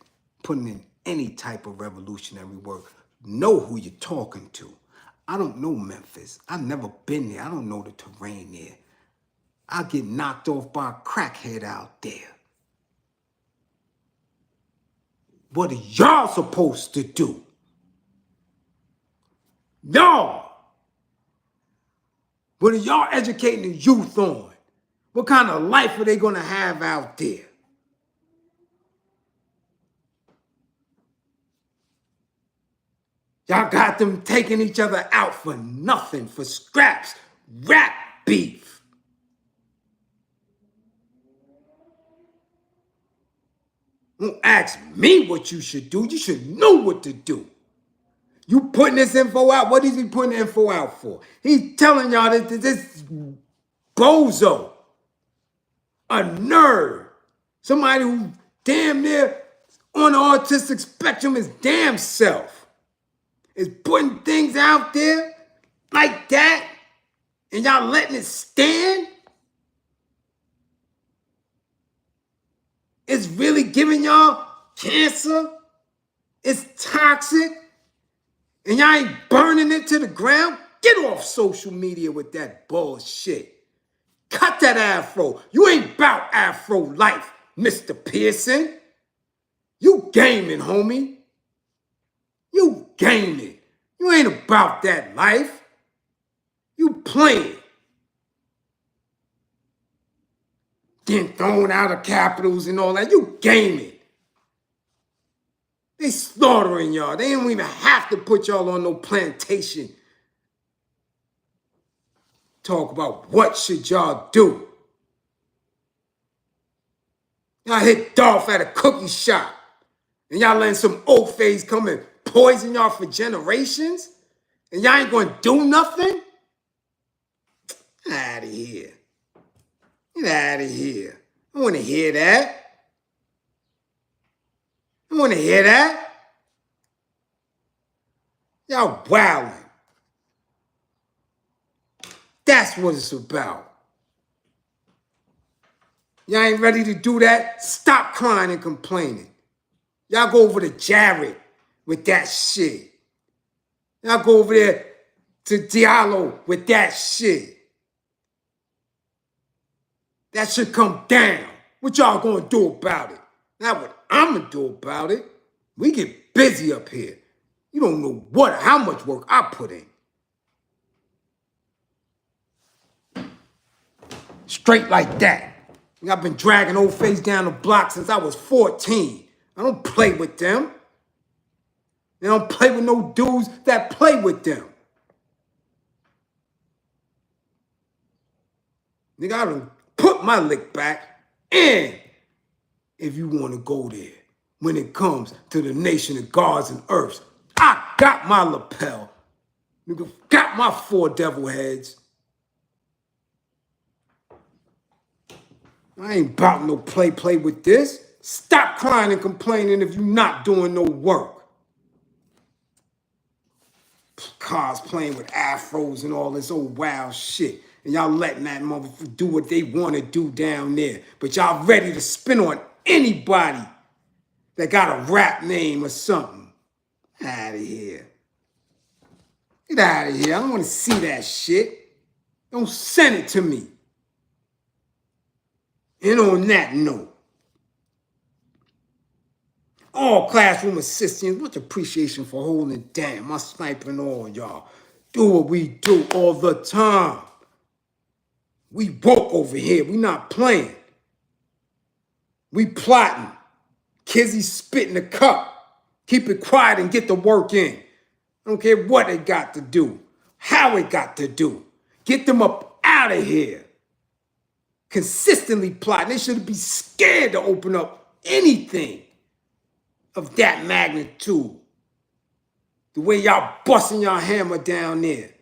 putting in any type of revolutionary work. Know who you're talking to. I don't know Memphis. I've never been there. I don't know the terrain there. I'll get knocked off by a crackhead out there. What are y'all supposed to do? Y'all! What are y'all educating the youth on? What kind of life are they going to have out there? Y'all got them taking each other out for nothing, for scraps, rap beef. Don't ask me what you should do. You should know what to do. You putting this info out? What is he putting the info out for? He's telling y'all that this bozo, a nerd, somebody who damn near on the autistic spectrum is damn self, is putting things out there like that, and y'all letting it stand? It's really giving y'all cancer? It's toxic? And y'all ain't burning it to the ground? Get off social media with that bullshit. Cut that afro. You ain't about afro life, Mr. Pearson. You gaming, homie. You gaming. You ain't about that life. You playing. Getting thrown out of capitals and all that. You gaming. They slaughtering y'all. They don't even have to put y'all on no plantation. Talk about what should y'all do. Y'all hit Dolph at a cookie shop. And y'all letting some Ofays come and poison y'all for generations? And y'all ain't gonna do nothing? Get out of here. Get out of here. I wanna hear that. I wanna hear that. Y'all wildin'. That's what it's about. Y'all ain't ready to do that? Stop crying and complaining. Y'all go over to Jared with that shit. Y'all go over there to Diallo with that shit. That should come down. What y'all gonna do about it? Not what I'm gonna do about it. We get busy up here. You don't know how much work I put in. Straight like that. I've been dragging old face down the block since I was 14. I don't play with them. They don't play with no dudes that play with them. Nigga, I done put my lick back, and if you want to go there, when it comes to the nation of gods and earths, I got my lapel. Nigga, got my 4 devil heads. I ain't about no play with this. Stop crying and complaining if you're not doing no work. Cars playing with afros and all this old wild shit. And y'all letting that motherfucker do what they want to do down there. But y'all ready to spin on anybody that got a rap name or something. Out of here. Get out of here. I don't want to see that shit. Don't send it to me. And on that note, all classroom assistants, much appreciation for holding it down. My sniping all y'all. Do what we do all the time. We woke over here. We not playing. We plotting. Kizzy spit in the cup. Keep it quiet and get the work in. I don't care what it got to do. How it got to do. Get them up out of here. Consistently plotting. They should be scared to open up anything of that magnitude. The way y'all busting y'all hammer down there.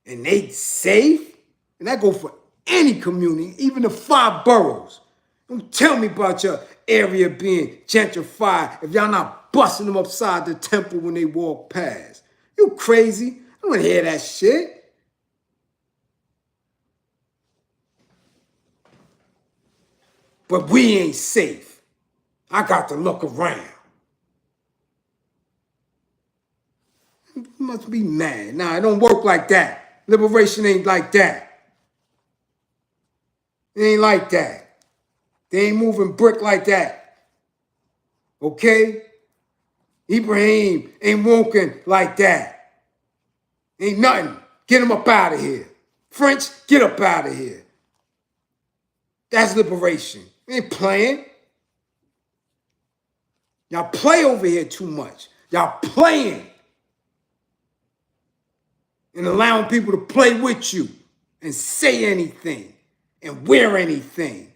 And they safe? And that go for any community, even the 5 boroughs. Don't tell me about your area being gentrified if y'all not busting them upside the temple when they walk past. You crazy? I don't want to hear that shit. But we ain't safe. I got to look around. You must be mad. Nah, it don't work like that. Liberation ain't like that. It ain't like that. They ain't moving brick like that. Okay? Ibrahim ain't walking like that. Ain't nothing. Get him up out of here. French, get up out of here. That's liberation. We ain't playing. Y'all play over here too much. Y'all playing. And allowing people to play with you and say anything and wear anything.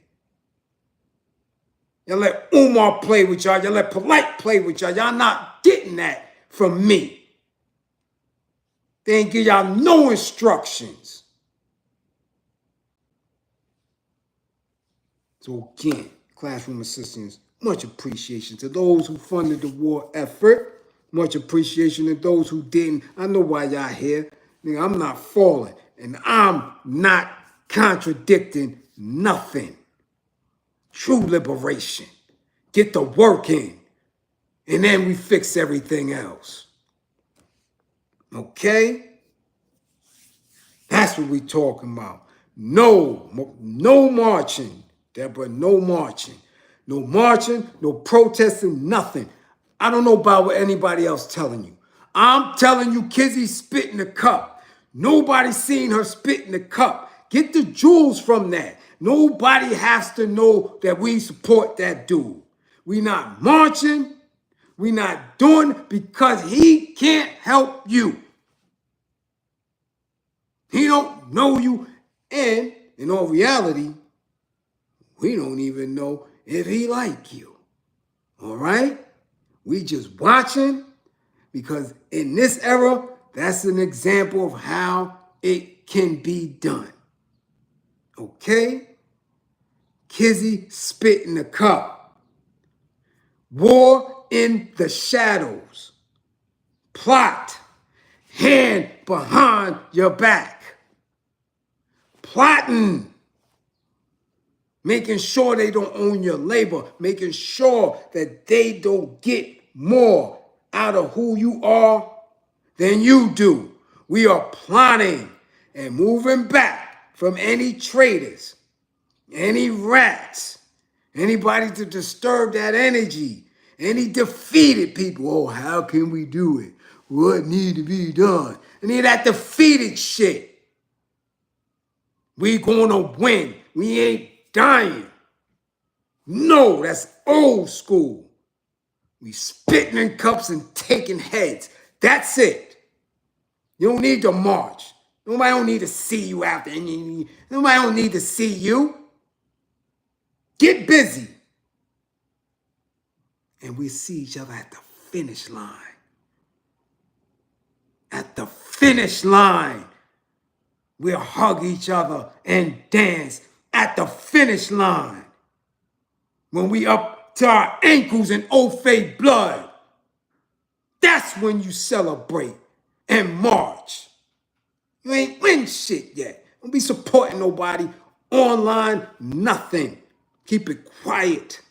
Y'all let Umar play with y'all. Y'all let Polite play with y'all. Y'all not getting that from me. They ain't give y'all no instructions. So again, classroom assistants, much appreciation to those who funded the war effort. Much appreciation to those who didn't. I know why y'all here. Nigga, I'm not falling. And I'm not contradicting nothing. True liberation. Get the work in. And then we fix everything else. Okay? That's what we talking about. No marching. Deborah, no marching. No marching, no protesting, nothing. I don't know about what anybody else telling you. I'm telling you, Kizzy spit in the cup. Nobody seen her spit in the cup. Get the jewels from that. Nobody has to know that we support that dude. We not marching. We not doing it because he can't help you. He don't know you. And in all reality, we don't even know if he like you. All right? We just watching because in this era, that's an example of how it can be done. Okay? Kizzy spit in the cup. War in the shadows. Plot. Hand behind your back. Plotting. Making sure they don't own your labor. Making sure that they don't get more out of who you are than you do. We are plotting and moving back from any traitors, any rats, anybody to disturb that energy, any defeated people. Oh, how can we do it? What need to be done? Any of that defeated shit. We gonna win. We ain't dying. No, that's old school. We spitting in cups and taking heads. That's it. You don't need to march. Nobody don't need to see you after. Nobody don't need to see you. Get busy. And we see each other at the finish line. At the finish line. We'll hug each other and dance at the finish line. When we up to our ankles in Ofay blood. That's when you celebrate and march. You ain't win shit yet. Don't be supporting nobody online, nothing. Keep it quiet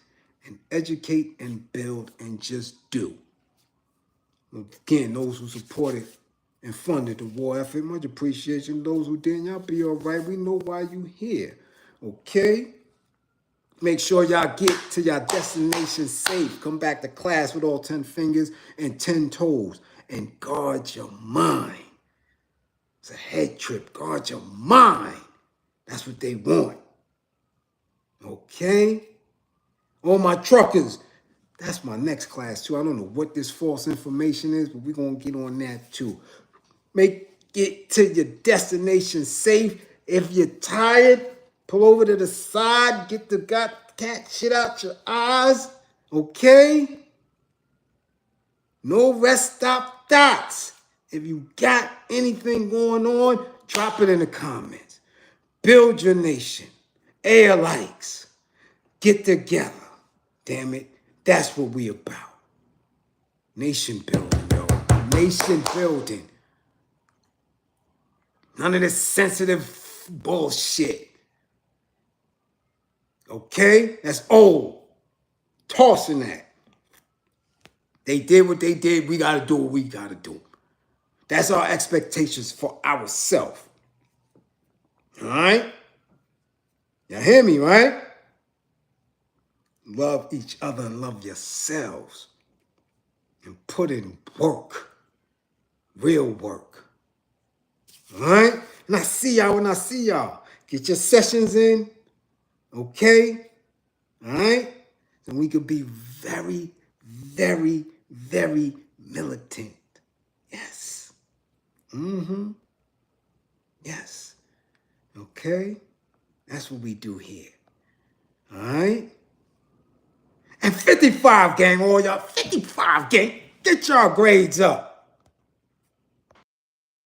and educate and build and just do. Again, those who supported and funded the war effort, much appreciation. Those who didn't, y'all be all right. We know why you here, okay? Make sure y'all get to your destination safe. Come back to class with all 10 fingers and 10 toes. And guard your mind. It's a head trip. Guard your mind. That's what they want. Okay? All my truckers. That's my next class, too. I don't know what this false information is, but we're going to get on that, too. Make it to your destination safe. If you're tired, pull over to the side. Get the cat shit out your eyes. Okay? No rest stop dots. If you got anything going on, drop it in the comments. Build your nation. Air likes. Get together. Damn it. That's what we about. Nation building, yo. Nation building. None of this sensitive bullshit. Okay? That's old. Tossing that. They did what they did. We got to do what we got to do. That's our expectations for ourselves. All right? You hear me, right? Love each other and love yourselves. And put in work. Real work. All right? And I see y'all when I see y'all. Get your sessions in. Okay? All right? And we could be very, very, very militant. Yes. Mm-hmm. Yes. Okay? That's what we do here. All right? And 55, gang, all y'all. 55, gang. Get y'all grades up.